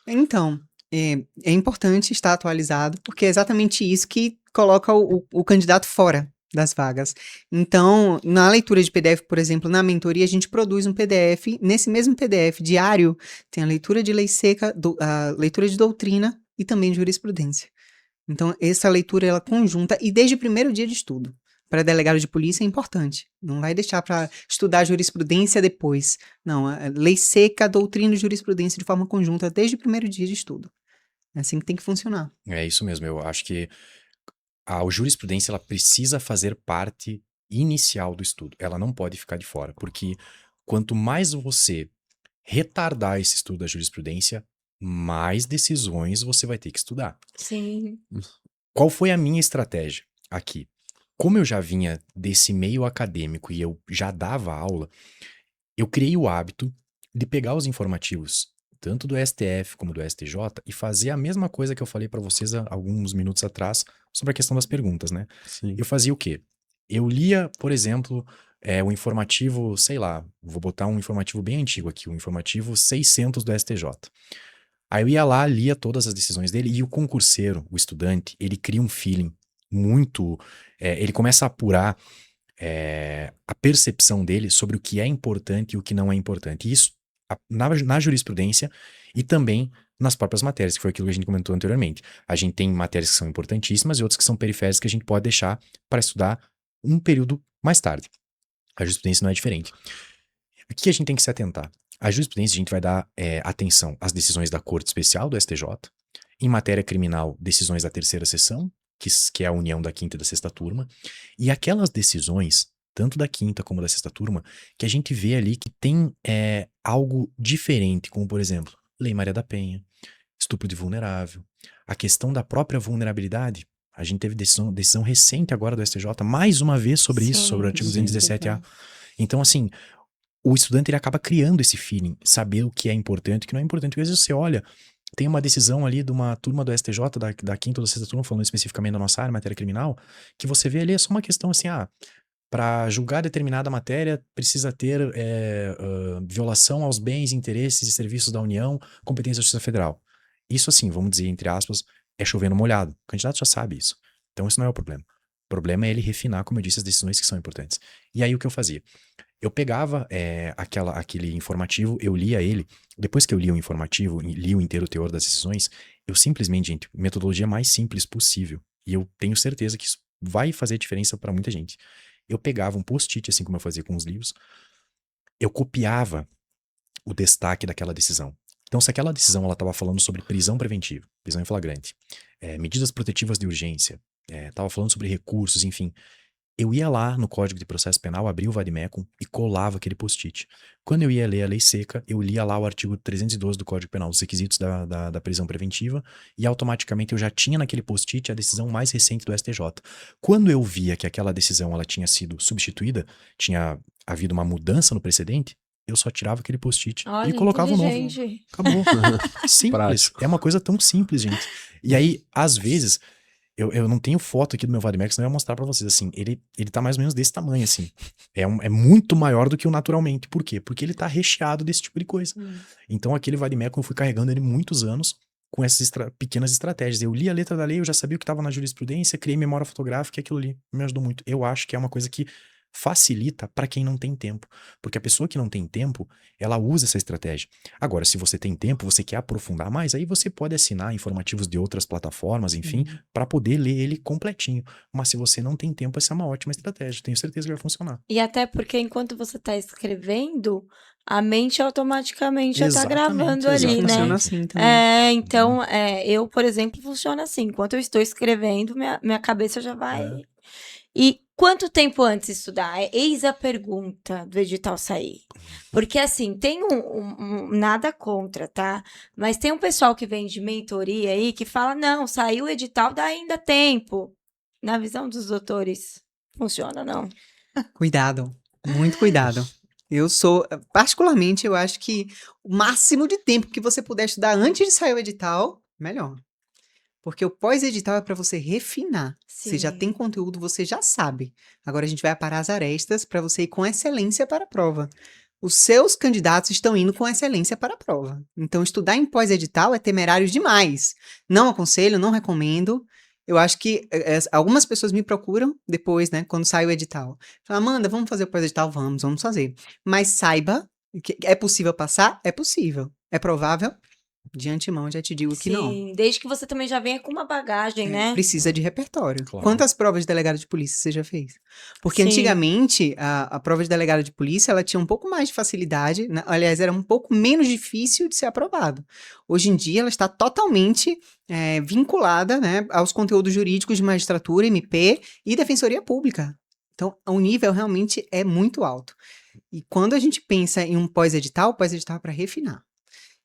Então, é importante estar atualizado, porque é exatamente isso que coloca o candidato fora das vagas. Então, na leitura de PDF, por exemplo, na mentoria, a gente produz um PDF. Nesse mesmo PDF diário, tem a leitura de lei seca, a leitura de doutrina e também de jurisprudência. Então, essa leitura, ela conjunta, e desde o primeiro dia de estudo. Para delegado de polícia é importante. Não vai deixar para estudar jurisprudência depois. Não, a lei seca, doutrina e jurisprudência de forma conjunta desde o primeiro dia de estudo. É assim que tem que funcionar. É isso mesmo, eu acho que a jurisprudência ela precisa fazer parte inicial do estudo. Ela não pode ficar de fora, porque quanto mais você retardar esse estudo da jurisprudência, mais decisões você vai ter que estudar. Sim. Qual foi a minha estratégia aqui? Como eu já vinha desse meio acadêmico e eu já dava aula, eu criei o hábito de pegar os informativos, tanto do STF como do STJ, e fazer a mesma coisa que eu falei para vocês há alguns minutos atrás sobre a questão das perguntas, né? Sim. Eu fazia o quê? Eu lia, por exemplo, o informativo, sei lá, vou botar um informativo bem antigo aqui, o informativo 600 do STJ. Aí eu ia lá, lia todas as decisões dele, e o concurseiro, o estudante, ele cria um feeling muito... ele começa a apurar a percepção dele sobre o que é importante e o que não é importante. E isso na jurisprudência e também nas próprias matérias, que foi aquilo que a gente comentou anteriormente. A gente tem matérias que são importantíssimas e outras que são periféricas que a gente pode deixar para estudar um período mais tarde. A jurisprudência não é diferente. O que a gente tem que se atentar? A jurisprudência a gente vai dar atenção às decisões da Corte Especial do STJ, em matéria criminal, decisões da terceira seção, que é a união da quinta e da sexta turma, e aquelas decisões, tanto da quinta como da sexta turma, que a gente vê ali que tem algo diferente, como por exemplo, Lei Maria da Penha, estupro de vulnerável, a questão da própria vulnerabilidade. A gente teve decisão recente agora do STJ, mais uma vez sobre isso, sobre o artigo 217A. Então, assim, o estudante ele acaba criando esse feeling, saber o que é importante e o que não é importante. Porque às vezes você olha, tem uma decisão ali de uma turma do STJ, da quinta ou da sexta turma, falando especificamente da nossa área, matéria criminal, que você vê ali é só uma questão assim, para julgar determinada matéria precisa ter violação aos bens, interesses e serviços da União, competência da Justiça Federal. Isso assim, vamos dizer, entre aspas, é chover no molhado. O candidato já sabe isso. Então isso não é o problema. O problema é ele refinar, como eu disse, as decisões que são importantes. E aí o que eu fazia? Eu pegava aquele informativo, eu lia ele. Depois que eu li o informativo, li o inteiro teor das decisões, eu simplesmente, gente, metodologia mais simples possível. E eu tenho certeza que isso vai fazer diferença para muita gente. Eu pegava um post-it, assim como eu fazia com os livros, eu copiava o destaque daquela decisão. Então, se aquela decisão ela estava falando sobre prisão preventiva, prisão em flagrante, medidas protetivas de urgência, estava falando sobre recursos, enfim, eu ia lá no Código de Processo Penal, abria o Vademecum e colava aquele post-it. Quando eu ia ler a lei seca, eu lia lá o artigo 312 do Código Penal, os requisitos da prisão preventiva, e automaticamente eu já tinha naquele post-it a decisão mais recente do STJ. Quando eu via que aquela decisão ela tinha sido substituída, tinha havido uma mudança no precedente, eu só tirava aquele post-it e colocava o novo. Acabou. Simples. Prático. É uma coisa tão simples, gente. E aí, às vezes... Eu não tenho foto aqui do meu Vademecum, senão eu ia mostrar pra vocês, assim, ele tá mais ou menos desse tamanho, assim. É muito maior do que o naturalmente. Por quê? Porque ele tá recheado desse tipo de coisa. Então aquele Vademecum eu fui carregando ele muitos anos com essas pequenas estratégias. Eu li a letra da lei, eu já sabia o que tava na jurisprudência, criei memória fotográfica e aquilo ali me ajudou muito. Eu acho que é uma coisa que facilita para quem não tem tempo. Porque a pessoa que não tem tempo, ela usa essa estratégia. Agora, se você tem tempo, você quer aprofundar mais, aí você pode assinar informativos de outras plataformas, enfim, para poder ler ele completinho. Mas se você não tem tempo, essa é uma ótima estratégia. Tenho certeza que vai funcionar. E até porque enquanto você tá escrevendo, a mente automaticamente já tá Exatamente, gravando ali, né? Funciona assim também. Então, eu, por exemplo, funciona assim. Enquanto eu estou escrevendo, minha cabeça já vai. É. E quanto tempo antes de estudar? Eis a pergunta do edital sair. Porque, assim, tem nada contra, tá? Mas tem um pessoal que vem de mentoria aí que fala: não, saiu o edital, dá ainda tempo. Na visão dos doutores, funciona, não? Cuidado, muito cuidado. Particularmente, eu acho que o máximo de tempo que você puder estudar antes de sair o edital, melhor. Porque o pós-edital é para você refinar. Você já Sim. tem conteúdo, você já sabe. Agora a gente vai aparar as arestas para você ir com excelência para a prova. Os seus candidatos estão indo com excelência para a prova. Então, estudar em pós-edital é temerário demais. Não aconselho, não recomendo. Eu acho que algumas pessoas me procuram depois, né, quando sai o edital. Falam: Amanda, vamos fazer o pós-edital? Vamos fazer. Mas saiba que é possível passar? É possível. É provável? De antemão, já te digo que não. Sim, desde que você também já venha com uma bagagem, né? Precisa de repertório. Claro. Quantas provas de delegado de polícia você já fez? Porque Sim. antigamente, a prova de delegado de polícia, ela tinha um pouco mais de facilidade, né? Aliás, era um pouco menos difícil de ser aprovado. Hoje em dia, ela está totalmente vinculada, né, aos conteúdos jurídicos de magistratura, MP e defensoria pública. Então, o nível realmente é muito alto. E quando a gente pensa em um pós-edital, o pós-edital é para refinar.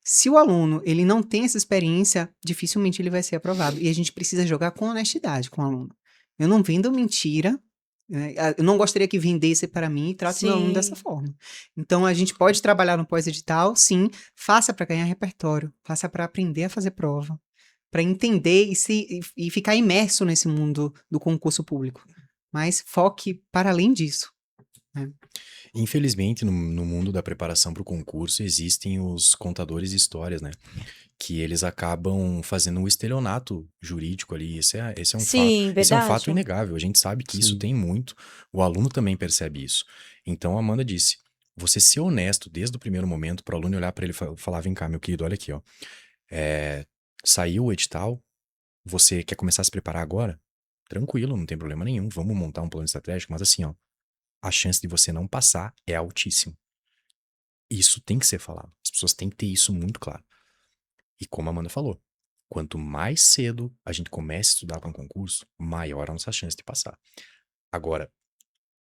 Se o aluno ele não tem essa experiência, dificilmente ele vai ser aprovado. E a gente precisa jogar com honestidade com o aluno. Eu não vendo mentira, né? Eu não gostaria que vendesse para mim e trate meu aluno dessa forma. Então, a gente pode trabalhar no pós-edital, sim, faça para ganhar repertório, faça para aprender a fazer prova, para entender e ficar imerso nesse mundo do concurso público. Mas foque para além disso. Né? Infelizmente, no mundo da preparação para o concurso, existem os contadores de histórias, né? Que eles acabam fazendo um estelionato jurídico ali. Esse é um Sim, fato. Esse é um fato verdade. inegável. A gente sabe que isso Sim. tem muito. O aluno também percebe isso. Então, a Amanda disse: você ser honesto desde o primeiro momento para o aluno olhar para ele e falar: vem cá, meu querido, olha aqui, ó. Saiu o edital, você quer começar a se preparar agora? Tranquilo, não tem problema nenhum. Vamos montar um plano estratégico, mas assim, ó. A chance de você não passar é altíssima. Isso tem que ser falado. As pessoas têm que ter isso muito claro. E como a Amanda falou, quanto mais cedo a gente começa a estudar para um concurso, maior a nossa chance de passar. Agora,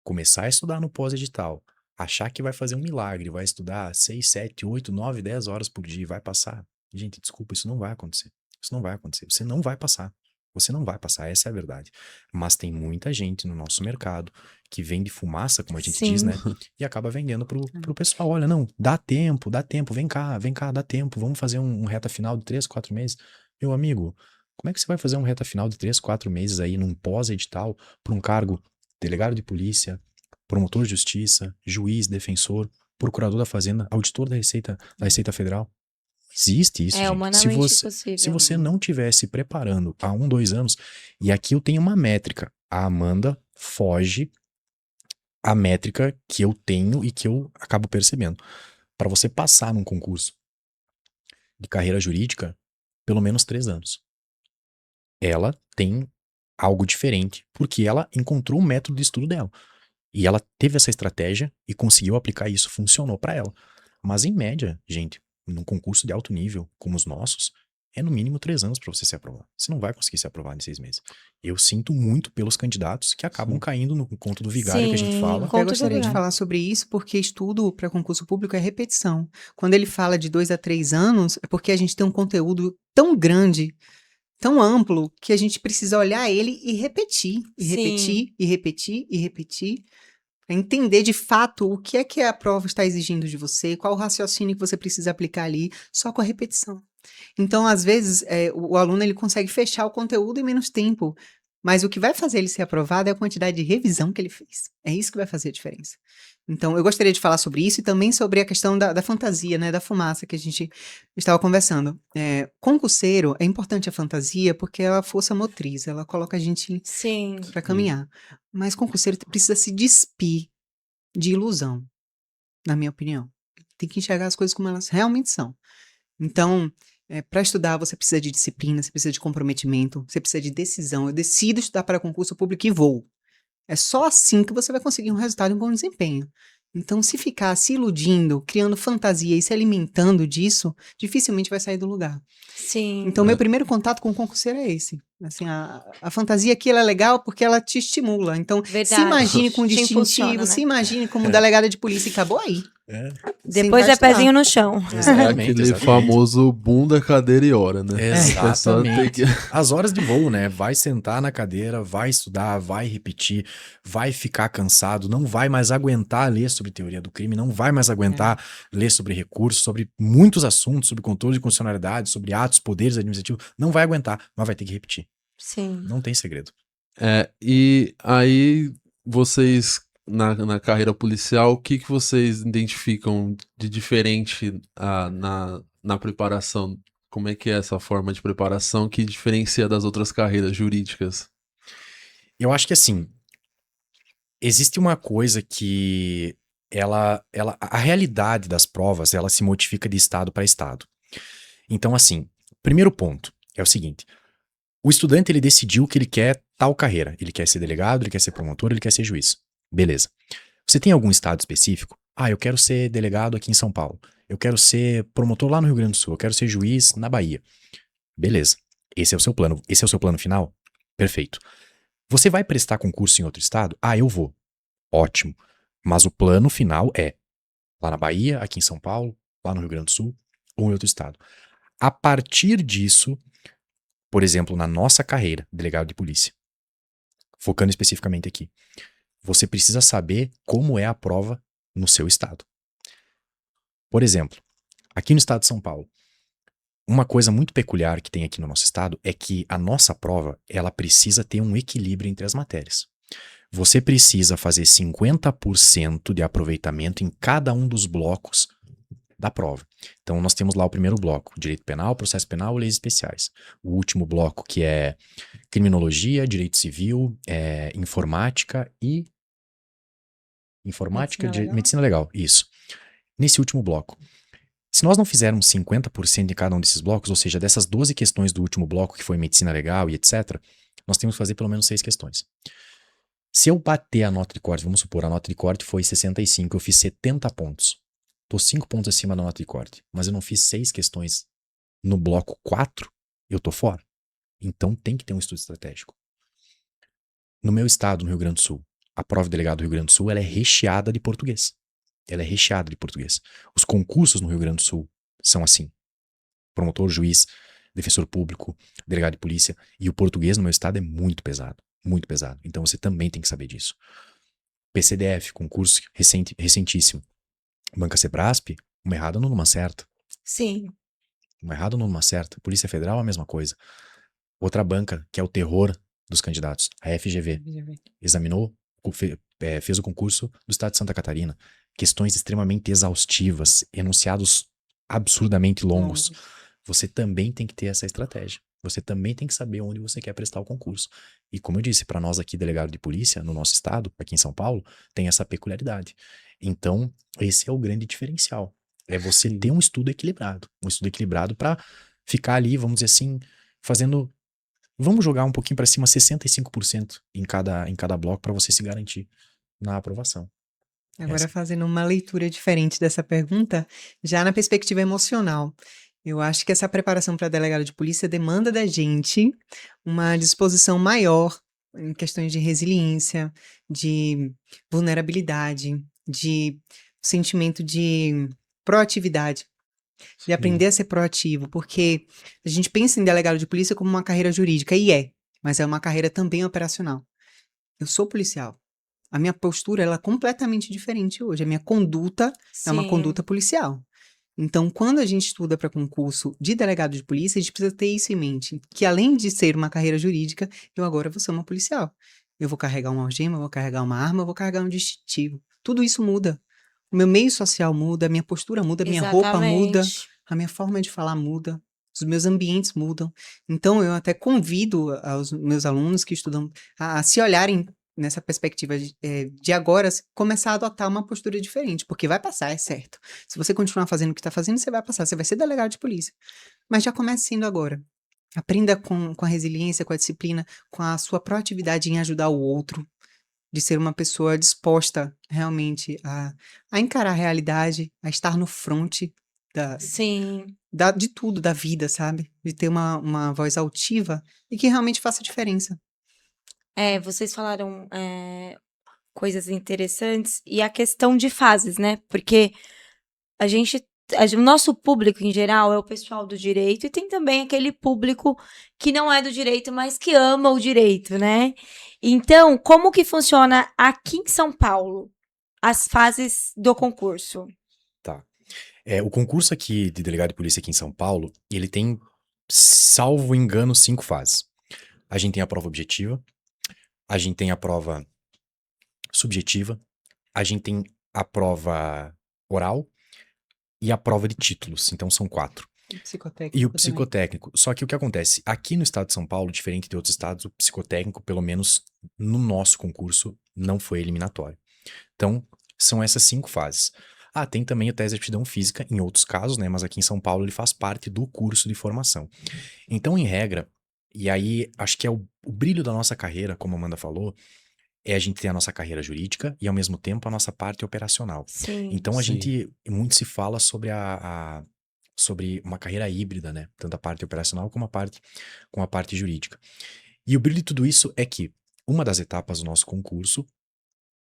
começar a estudar no pós-edital, achar que vai fazer um milagre, vai estudar 6, 7, 8, 9, 10 horas por dia e vai passar. Gente, desculpa, isso não vai acontecer. Isso não vai acontecer. Você não vai passar. Você não vai passar, essa é a verdade. Mas tem muita gente no nosso mercado que vende fumaça, como a gente diz, Sim. né? E acaba vendendo pro pessoal. Olha, não, dá tempo, vem cá, dá tempo. Vamos fazer um reta final de 3, 4 meses. Meu amigo, como é que você vai fazer um reta final de 3, 4 meses aí num pós-edital para um cargo delegado de polícia, promotor de justiça, juiz, defensor, procurador da Fazenda, auditor da Receita Federal? Existe isso, É gente. humanamente Se impossível. você não estiver se preparando há 1, 2 anos, e aqui eu tenho uma métrica, a Amanda foge à métrica que eu tenho e que eu acabo percebendo. Para você passar num concurso de carreira jurídica, pelo menos 3 anos. Ela tem algo diferente, porque ela encontrou o método de estudo dela. E ela teve essa estratégia e conseguiu aplicar isso, funcionou para ela. Mas em média, gente, num concurso de alto nível, como os nossos, é no mínimo 3 anos para você se aprovar. Você não vai conseguir se aprovar em 6 meses. Eu sinto muito pelos candidatos que acabam caindo no conto do vigário que a gente Sim. fala. Eu Conto do gostaria de vigário. falar sobre isso porque estudo para concurso público é repetição. Quando ele fala de 2 a 3 anos, é porque a gente tem um conteúdo tão grande, tão amplo, que a gente precisa olhar ele e repetir, e Sim. repetir, e repetir, e repetir, para entender de fato o que é que a prova está exigindo de você, qual o raciocínio que você precisa aplicar ali, só com a repetição. Então, às vezes, o aluno ele consegue fechar o conteúdo em menos tempo, mas o que vai fazer ele ser aprovado é a quantidade de revisão que ele fez. É isso que vai fazer a diferença. Então, eu gostaria de falar sobre isso e também sobre a questão da fantasia, né, da fumaça que a gente estava conversando. Concurseiro, é importante a fantasia porque ela é a força motriz, ela coloca a gente Sim. para caminhar. Mas concurseiro precisa se despir de ilusão, na minha opinião. Tem que enxergar as coisas como elas realmente são. Então, para estudar, você precisa de disciplina, você precisa de comprometimento, você precisa de decisão. Eu decido estudar para concurso público e vou. É só assim que você vai conseguir um resultado e um bom desempenho. Então, se ficar se iludindo, criando fantasia e se alimentando disso, dificilmente vai sair do lugar. Sim. Então, meu primeiro contato com o concurseiro é esse. Assim, a fantasia aqui ela é legal porque ela te estimula. Então, se Verdade. imagine com Te distintivo, impulsiona, se né? imagine como delegada de polícia e acabou aí. Depois Sentar e é estudar. pezinho no chão. É Exatamente, aquele exatamente. famoso bunda, cadeira e hora, né? A pessoa tem Exatamente. que... As horas de voo, né? Vai sentar na cadeira, vai estudar, vai repetir, vai ficar cansado, não vai mais aguentar ler sobre teoria do crime, não vai mais aguentar ler sobre recursos, sobre muitos assuntos, sobre controle de constitucionalidade, sobre atos, poderes administrativos, não vai aguentar, mas vai ter que repetir. Sim. Não tem segredo. E aí, vocês, na carreira policial, o que vocês identificam de diferente na preparação? Como é que é essa forma de preparação que diferencia das outras carreiras jurídicas? Eu acho que assim, existe uma coisa que a realidade das provas, ela se modifica de estado para estado. Então, assim, primeiro ponto é o seguinte: o estudante ele decidiu que ele quer tal carreira. Ele quer ser delegado, ele quer ser promotor, ele quer ser juiz. Beleza. Você tem algum estado específico? Ah, eu quero ser delegado aqui em São Paulo. Eu quero ser promotor lá no Rio Grande do Sul. Eu quero ser juiz na Bahia. Beleza. Esse é o seu plano. Esse é o seu plano final? Perfeito. Você vai prestar concurso em outro estado? Ah, eu vou. Ótimo. Mas o plano final é lá na Bahia, aqui em São Paulo, lá no Rio Grande do Sul ou em outro estado. A partir disso, por exemplo, na nossa carreira, delegado de polícia, focando especificamente aqui, você precisa saber como é a prova no seu estado. Por exemplo, aqui no estado de São Paulo, uma coisa muito peculiar que tem aqui no nosso estado é que a nossa prova, ela precisa ter um equilíbrio entre as matérias. Você precisa fazer 50% de aproveitamento em cada um dos blocos da prova. Então, nós temos lá o primeiro bloco, direito penal, processo penal, leis especiais. O último bloco, que é criminologia, direito civil, informática e... Medicina legal, isso. Nesse último bloco, se nós não fizermos 50% em cada um desses blocos, ou seja, dessas 12 questões do último bloco, que foi medicina legal e etc., nós temos que fazer pelo menos 6 questões. Se eu bater a nota de corte, vamos supor, a nota de corte foi 65, eu fiz 70 pontos. Tô 5 pontos acima da nota de corte, mas eu não fiz 6 questões no bloco 4, eu tô fora. Então tem que ter um estudo estratégico. No meu estado, no Rio Grande do Sul, a prova de delegado do Rio Grande do Sul, ela é recheada de português. Ela é recheada de português. Os concursos no Rio Grande do Sul são assim. Promotor, juiz, defensor público, delegado de polícia. E o português no meu estado é muito pesado. Muito pesado. Então você também tem que saber disso. PCDF, concurso recentíssimo. Banca Sebrasp, uma errada numa certa. Sim. Uma errada numa certa. Polícia Federal, a mesma coisa. Outra banca, que é o terror dos candidatos, a FGV. Examinou, fez o concurso do estado de Santa Catarina. Questões extremamente exaustivas, enunciados absurdamente longos. Você também tem que ter essa estratégia. Você também tem que saber onde você quer prestar o concurso. E como eu disse, para nós aqui, delegado de polícia, no nosso estado, aqui em São Paulo, tem essa peculiaridade. Então, esse é o grande diferencial. É você ter um estudo equilibrado. Um estudo equilibrado para ficar ali, vamos dizer assim, fazendo... Vamos jogar um pouquinho para cima, 65% em cada bloco para você se garantir na aprovação. Agora, fazendo uma leitura diferente dessa pergunta, já na perspectiva emocional. Eu acho que essa preparação para delegado de polícia demanda da gente uma disposição maior em questões de resiliência, de vulnerabilidade, de sentimento de proatividade, de aprender a ser proativo, porque a gente pensa em delegado de polícia como uma carreira jurídica, e mas é uma carreira também operacional. Eu sou policial. A minha postura ela é completamente diferente hoje. A minha conduta é uma conduta policial. Então, quando a gente estuda para concurso de delegado de polícia, a gente precisa ter isso em mente, que além de ser uma carreira jurídica, eu agora vou ser uma policial. Eu vou carregar uma algema, eu vou carregar uma arma, eu vou carregar um distintivo. Tudo isso muda. O meu meio social muda, a minha postura muda, a minha roupa muda, a minha forma de falar muda, os meus ambientes mudam. Então, eu até convido aos meus alunos que estudam a se olharem nessa perspectiva de agora começar a adotar uma postura diferente, porque vai passar, é certo. Se você continuar fazendo o que está fazendo, você vai passar, você vai ser delegado de polícia. Mas já comece sendo agora. Aprenda com a resiliência, com a disciplina, com a sua proatividade em ajudar o outro, de ser uma pessoa disposta realmente a encarar a realidade, a estar no fronte Sim. de tudo, da vida, sabe? De ter uma voz altiva e que realmente faça diferença. Vocês falaram coisas interessantes e a questão de fases, né? Porque o nosso público em geral é o pessoal do direito e tem também aquele público que não é do direito, mas que ama o direito, né? Então, como que funciona aqui em São Paulo as fases do concurso? Tá. O concurso aqui de delegado de polícia aqui em São Paulo, ele tem, salvo engano, 5 fases. A gente tem a prova objetiva, a gente tem a prova subjetiva, a gente tem a prova oral e a prova de títulos. Então são 4. Psicotécnico E o também. psicotécnico. Só que o que acontece? Aqui no estado de São Paulo, diferente de outros estados, o psicotécnico, pelo menos no nosso concurso, não foi eliminatório. Então, são essas 5 fases. Tem também o teste de aptidão física em outros casos, né? Mas aqui em São Paulo ele faz parte do curso de formação. Então, em regra, e aí acho que é o brilho da nossa carreira, como a Amanda falou, é a gente ter a nossa carreira jurídica e, ao mesmo tempo, a nossa parte operacional. Sim. Então, a Sim. gente muito se fala sobre sobre uma carreira híbrida, né? Tanto a parte operacional como a parte jurídica. E o brilho de tudo isso é que uma das etapas do nosso concurso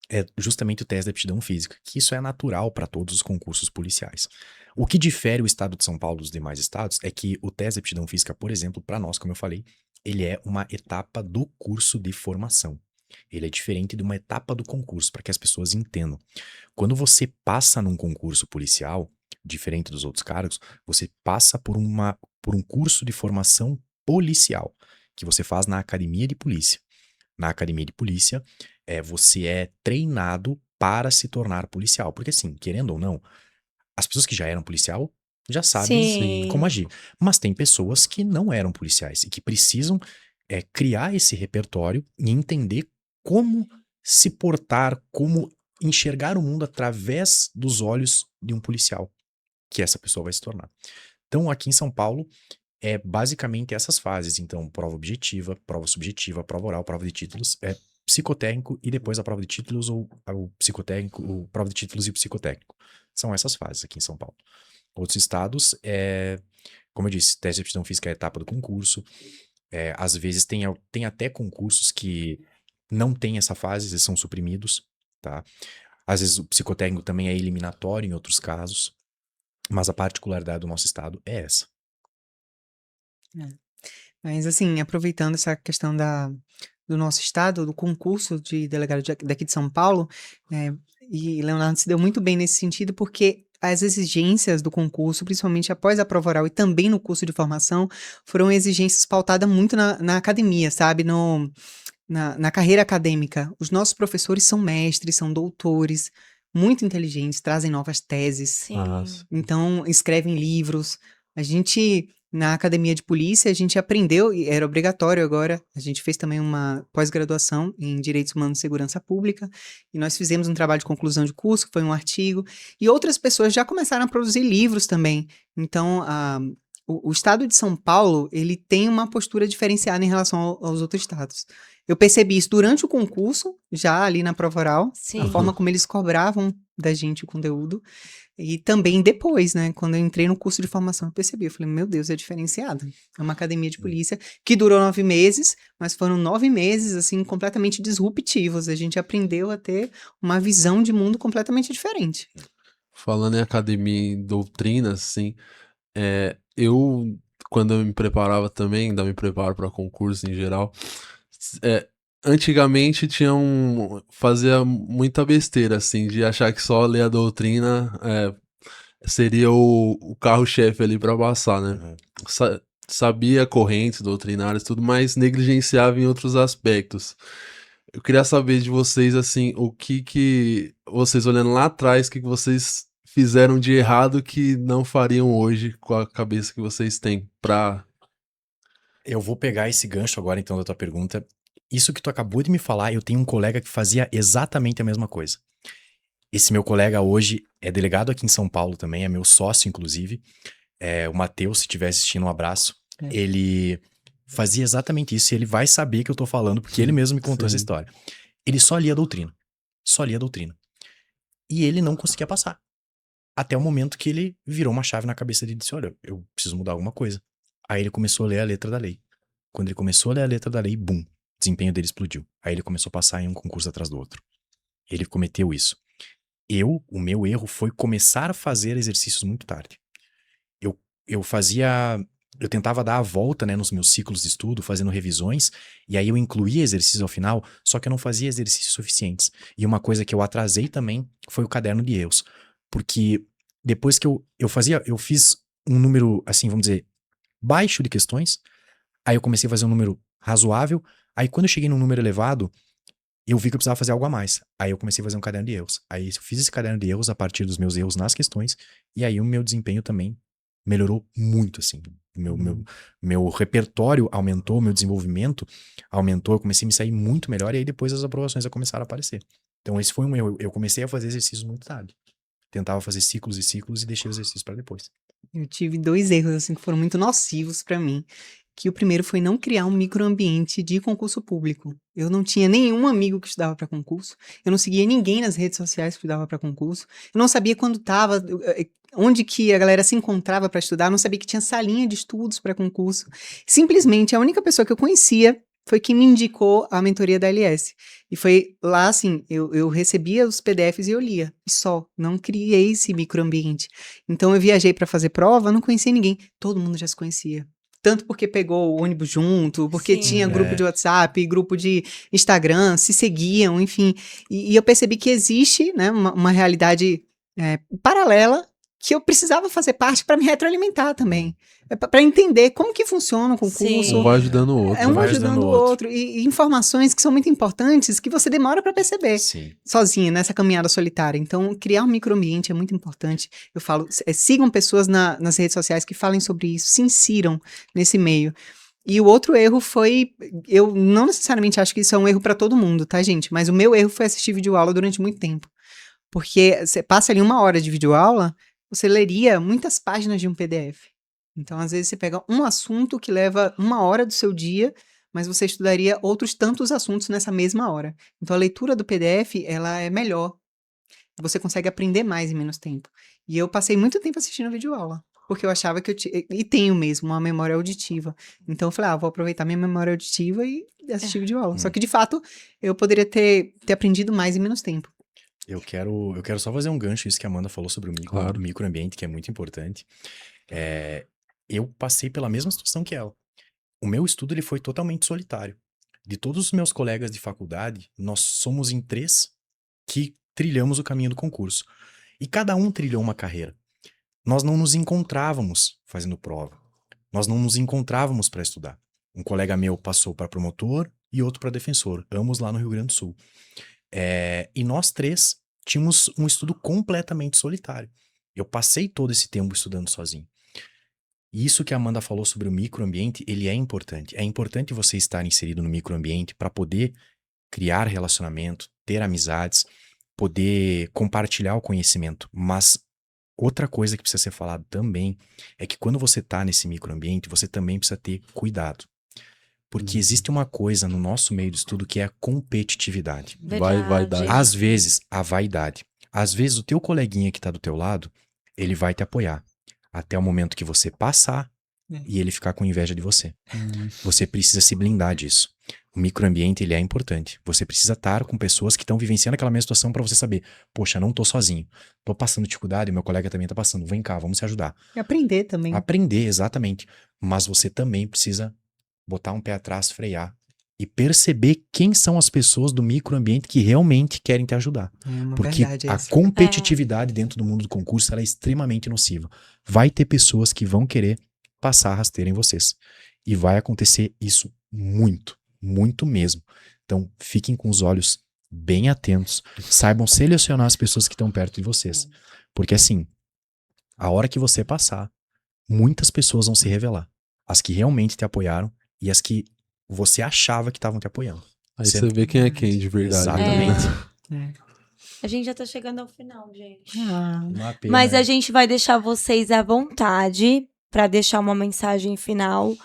é justamente o teste de aptidão física, que isso é natural para todos os concursos policiais. O que difere o estado de São Paulo dos demais estados é que o teste de aptidão física, por exemplo, para nós, como eu falei, ele é uma etapa do curso de formação. Ele é diferente de uma etapa do concurso, para que as pessoas entendam. Quando você passa num concurso policial, diferente dos outros cargos, você passa por um curso de formação policial, que você faz na academia de polícia. Na academia de polícia, você é treinado para se tornar policial. Porque assim, querendo ou não, as pessoas que já eram policial já sabem Sim. como agir. Mas tem pessoas que não eram policiais e que precisam criar esse repertório e entender como se portar, como enxergar o mundo através dos olhos de um policial, que essa pessoa vai se tornar. Então, aqui em São Paulo, é basicamente essas fases. Então, prova objetiva, prova subjetiva, prova oral, prova de títulos, psicotécnico e depois a prova de títulos ou o psicotécnico, o prova de títulos e o psicotécnico. São essas fases aqui em São Paulo. Outros estados, como eu disse, teste de aptidão física é a etapa do concurso. Às vezes tem até concursos que não tem essa fase, eles são suprimidos, tá? Às vezes o psicotécnico também é eliminatório em outros casos, mas a particularidade do nosso estado é essa. Mas assim, aproveitando essa questão do nosso estado, do concurso de delegado daqui de São Paulo, e Leonardo se deu muito bem nesse sentido, porque as exigências do concurso, principalmente após a prova oral e também no curso de formação, foram exigências pautadas muito na academia, sabe? Na carreira acadêmica. Os nossos professores são mestres, são doutores, muito inteligentes, trazem novas teses. Sim. Então, escrevem livros. A gente, na academia de polícia, a gente aprendeu, e era obrigatório agora, a gente fez também uma pós-graduação em Direitos Humanos e Segurança Pública, e nós fizemos um trabalho de conclusão de curso, que foi um artigo, e outras pessoas já começaram a produzir livros também. Então, o estado de São Paulo, ele tem uma postura diferenciada em relação aos outros estados. Eu percebi isso durante o concurso, já ali na prova oral, Sim. a forma como eles cobravam da gente o conteúdo. E também depois, né, quando eu entrei no curso de formação, eu percebi, eu falei, meu Deus, é diferenciado. É uma academia de polícia que durou 9 meses, mas foram 9 meses, assim, completamente disruptivos. A gente aprendeu a ter uma visão de mundo completamente diferente. Falando em academia e doutrina, assim, eu, quando eu me preparava também, ainda me preparo para concurso em geral, antigamente fazia muita besteira, assim, de achar que só ler a doutrina seria o carro-chefe ali para passar, né? Uhum. Sabia correntes doutrinárias, tudo, mas negligenciava em outros aspectos. Eu queria saber de vocês, assim, o que vocês olhando lá atrás, o que vocês fizeram de errado que não fariam hoje com a cabeça que vocês têm pra... Eu vou pegar esse gancho agora, então, da tua pergunta isso que tu acabou de me falar, eu tenho um colega que fazia exatamente a mesma coisa. Esse meu colega hoje é delegado aqui em São Paulo também, é meu sócio, inclusive. O Matheus, se estiver assistindo, um abraço. É. Ele fazia exatamente isso e ele vai saber que eu tô falando, porque ele mesmo me contou essa Sim. história. Ele só lia a doutrina. Só lia a doutrina. E ele não conseguia passar. Até o momento que ele virou uma chave na cabeça dele e disse, olha, eu preciso mudar alguma coisa. Aí ele começou a ler a letra da lei. Quando ele começou a ler a letra da lei, bum, o desempenho dele explodiu. Aí ele começou a passar em um concurso atrás do outro. Ele cometeu isso. O meu erro foi começar a fazer exercícios muito tarde. Eu tentava dar a volta, né, nos meus ciclos de estudo, fazendo revisões, e aí eu incluía exercícios ao final, só que eu não fazia exercícios suficientes. E uma coisa que eu atrasei também foi o caderno de erros. Porque depois que eu fiz um número, assim, vamos dizer, baixo de questões, aí eu comecei a fazer um número razoável, aí quando eu cheguei num número elevado, eu vi que eu precisava fazer algo a mais. Aí eu comecei a fazer um caderno de erros. Aí eu fiz esse caderno de erros a partir dos meus erros nas questões, e aí o meu desempenho também melhorou muito, assim. Meu repertório aumentou, meu desenvolvimento aumentou, eu comecei a me sair muito melhor, e aí depois as aprovações já começaram a aparecer. Então esse foi um erro. Eu comecei a fazer exercícios muito tarde. Tentava fazer ciclos e ciclos e deixei os exercícios para depois. Eu tive 2 erros, assim, que foram muito nocivos pra mim. Que o primeiro foi não criar um microambiente de concurso público. Eu não tinha nenhum amigo que estudava para concurso. Eu não seguia ninguém nas redes sociais que estudava para concurso. Eu não sabia quando estava, onde que a galera se encontrava para estudar. Eu não sabia que tinha salinha de estudos para concurso. Simplesmente, a única pessoa que eu conhecia foi quem me indicou a mentoria da LS. E foi lá, assim, eu recebia os PDFs e eu lia. E só, não criei esse microambiente. Então eu viajei para fazer prova, não conhecia ninguém. Todo mundo já se conhecia. Tanto porque pegou o ônibus junto, porque Sim. tinha grupo de WhatsApp, grupo de Instagram, se seguiam, enfim. E eu percebi que existe, né, uma realidade paralela que eu precisava fazer parte para me retroalimentar também. Para entender como que funciona o concurso. Sim. Um vai ajudando o outro. É um vai ajudando o outro. E informações que são muito importantes que você demora para perceber Sim. sozinha, nessa caminhada solitária. Então, criar um microambiente é muito importante. Eu falo, sigam pessoas nas redes sociais que falem sobre isso, se insiram nesse meio. E o outro erro foi, eu não necessariamente acho que isso é um erro para todo mundo, tá, gente? Mas o meu erro foi assistir videoaula durante muito tempo. Porque você passa ali 1 hora de videoaula, você leria muitas páginas de um PDF. Então, às vezes, você pega um assunto que leva 1 hora do seu dia, mas você estudaria outros tantos assuntos nessa mesma hora. Então, a leitura do PDF, ela é melhor. Você consegue aprender mais em menos tempo. E eu passei muito tempo assistindo videoaula, porque eu achava que e tenho mesmo uma memória auditiva. Então, eu falei, vou aproveitar minha memória auditiva e assistir videoaula. Só que, de fato, eu poderia ter aprendido mais em menos tempo. Eu quero só fazer um gancho, isso que a Amanda falou sobre o Claro. microambiente, que é muito importante. Eu passei pela mesma situação que ela. O meu estudo ele foi totalmente solitário. De todos os meus colegas de faculdade, nós somos em 3 que trilhamos o caminho do concurso. E cada um trilhou uma carreira. Nós não nos encontrávamos fazendo prova. Nós não nos encontrávamos para estudar. Um colega meu passou para promotor e outro para defensor, ambos lá no Rio Grande do Sul. E nós 3 tínhamos um estudo completamente solitário. Eu passei todo esse tempo estudando sozinho. E isso que a Amanda falou sobre o microambiente, ele é importante. É importante você estar inserido no microambiente para poder criar relacionamento, ter amizades, poder compartilhar o conhecimento. Mas outra coisa que precisa ser falado também é que quando você está nesse microambiente, você também precisa ter cuidado. Porque existe uma coisa no nosso meio de estudo que é a competitividade. Vaidade. Às vezes, a vaidade. Às vezes, o teu coleguinha que está do teu lado, ele vai te apoiar. Até o momento que você passar e ele ficar com inveja de você. Você precisa se blindar disso. O microambiente, ele é importante. Você precisa estar com pessoas que estão vivenciando aquela mesma situação para você saber, poxa, não tô sozinho. Tô passando dificuldade, meu colega também tá passando. Vem cá, vamos se ajudar. E aprender também. Aprender, exatamente. Mas você também precisa botar um pé atrás, frear e perceber quem são as pessoas do microambiente que realmente querem te ajudar. É uma Porque verdade a essa. competitividade dentro do mundo do concurso ela é extremamente nociva. Vai ter pessoas que vão querer passar rasteira em vocês. E vai acontecer isso muito, muito mesmo. Então, fiquem com os olhos bem atentos. Saibam selecionar as pessoas que estão perto de vocês. Porque assim, a hora que você passar, muitas pessoas vão se revelar. As que realmente te apoiaram e as que você achava que estavam te apoiando. Aí Você- você vê quem é quem de verdade. né? Exatamente. A gente já tá chegando ao final, gente. Ah, Uma pena, Mas né? a gente vai deixar vocês à vontade para deixar uma mensagem final,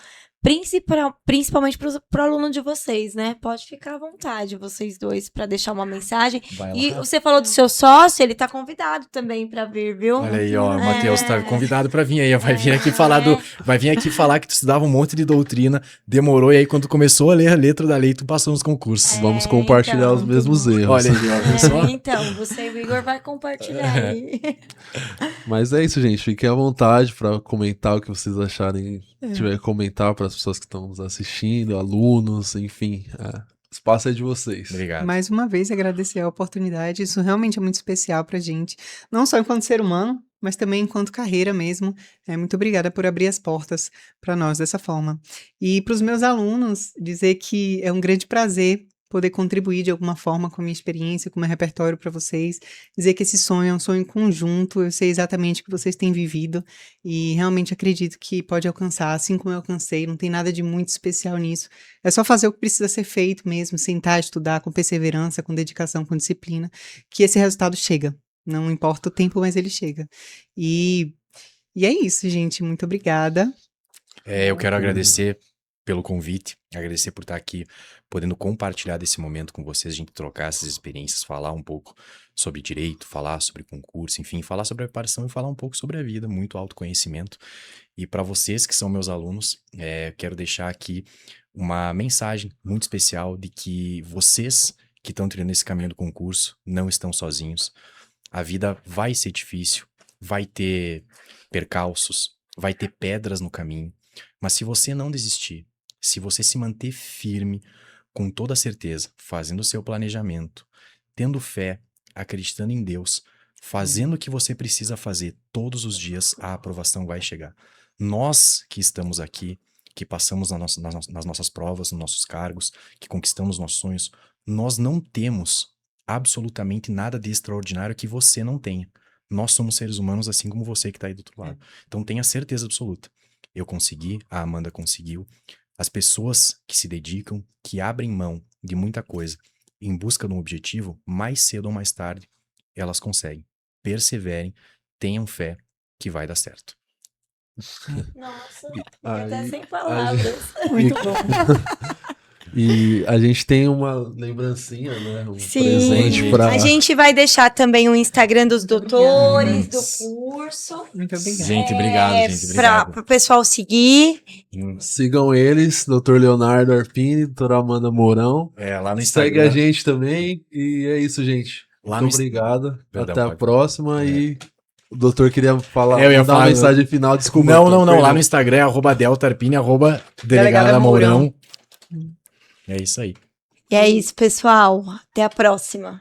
principalmente pro aluno de vocês, né? Pode ficar à vontade, vocês dois, para deixar uma mensagem. Vai E lá. você falou do seu sócio, ele tá convidado também para vir, viu? Olha aí, ó, É. Matheus tá convidado pra vir aí, vai vir aqui falar vai vir aqui falar que tu estudava um monte de doutrina, demorou, e aí quando começou a ler a letra da lei, tu passou nos concursos. Vamos compartilhar então, os mesmos muito erros. Olha aí, ó, viu só? Então, você e o Igor vai compartilhar aí. Mas é isso, gente. Fiquem à vontade para comentar o que vocês acharem. Tiver que comentar para as pessoas que estão nos assistindo, alunos, enfim. O espaço é de vocês. Obrigado. mais uma vez, agradecer a oportunidade. Isso realmente é muito especial pra gente. Não só enquanto ser humano, mas também enquanto carreira mesmo. Muito obrigada por abrir as portas para nós dessa forma. E para os meus alunos, dizer que é um grande prazer poder contribuir de alguma forma com a minha experiência, com o meu repertório para vocês. Dizer que esse sonho é um sonho conjunto. Eu sei exatamente o que vocês têm vivido e realmente acredito que pode alcançar, assim como eu alcancei. Não tem nada de muito especial nisso. É só fazer o que precisa ser feito mesmo, sentar, estudar com perseverança, com dedicação, com disciplina, que esse resultado chega. Não importa o tempo, mas ele chega. E é isso, gente. Muito obrigada. Eu quero agradecer pelo convite, agradecer por estar aqui, podendo compartilhar desse momento com vocês, a gente trocar essas experiências, falar um pouco sobre direito, falar sobre concurso, enfim, falar sobre a preparação e falar um pouco sobre a vida, muito autoconhecimento. E para vocês que são meus alunos, quero deixar aqui uma mensagem muito especial de que vocês que estão trilhando esse caminho do concurso não estão sozinhos. A vida vai ser difícil, vai ter percalços, vai ter pedras no caminho, mas se você não desistir, se você se manter firme, com toda certeza, fazendo o seu planejamento, tendo fé, acreditando em Deus, fazendo o que você precisa fazer todos os dias, a aprovação vai chegar. Nós que estamos aqui, que passamos nas nossas provas, nos nossos cargos, que conquistamos nossos sonhos, nós não temos absolutamente nada de extraordinário que você não tenha. Nós somos seres humanos assim como você que está aí do outro lado. Então tenha certeza absoluta. Eu consegui, a Amanda conseguiu. As pessoas que se dedicam, que abrem mão de muita coisa em busca de um objetivo, mais cedo ou mais tarde, elas conseguem. Perseverem, tenham fé que vai dar certo. Nossa, Aí- até sem palavras. Muito bom. E a gente tem uma lembrancinha, né? Um Sim, presente para. a gente vai deixar também o Instagram dos doutores, do Yes. curso, Muito obrigada. Gente, obrigado, gente. Obrigado. para o pessoal seguir. Sigam eles, Dr. Leonardo Arpini, doutora Amanda Mourão. Lá no Segue Instagram. a gente também. E é isso, gente. Lá Muito no obrigado. Perdão, Até a pode. próxima. E o doutor queria falar, Eu ia dar uma falar- mensagem final. Desculpa. Não. doutor, Lá no Instagram é @deltarpini, @delegada Mourão. É isso aí. E é isso, pessoal. Até a próxima.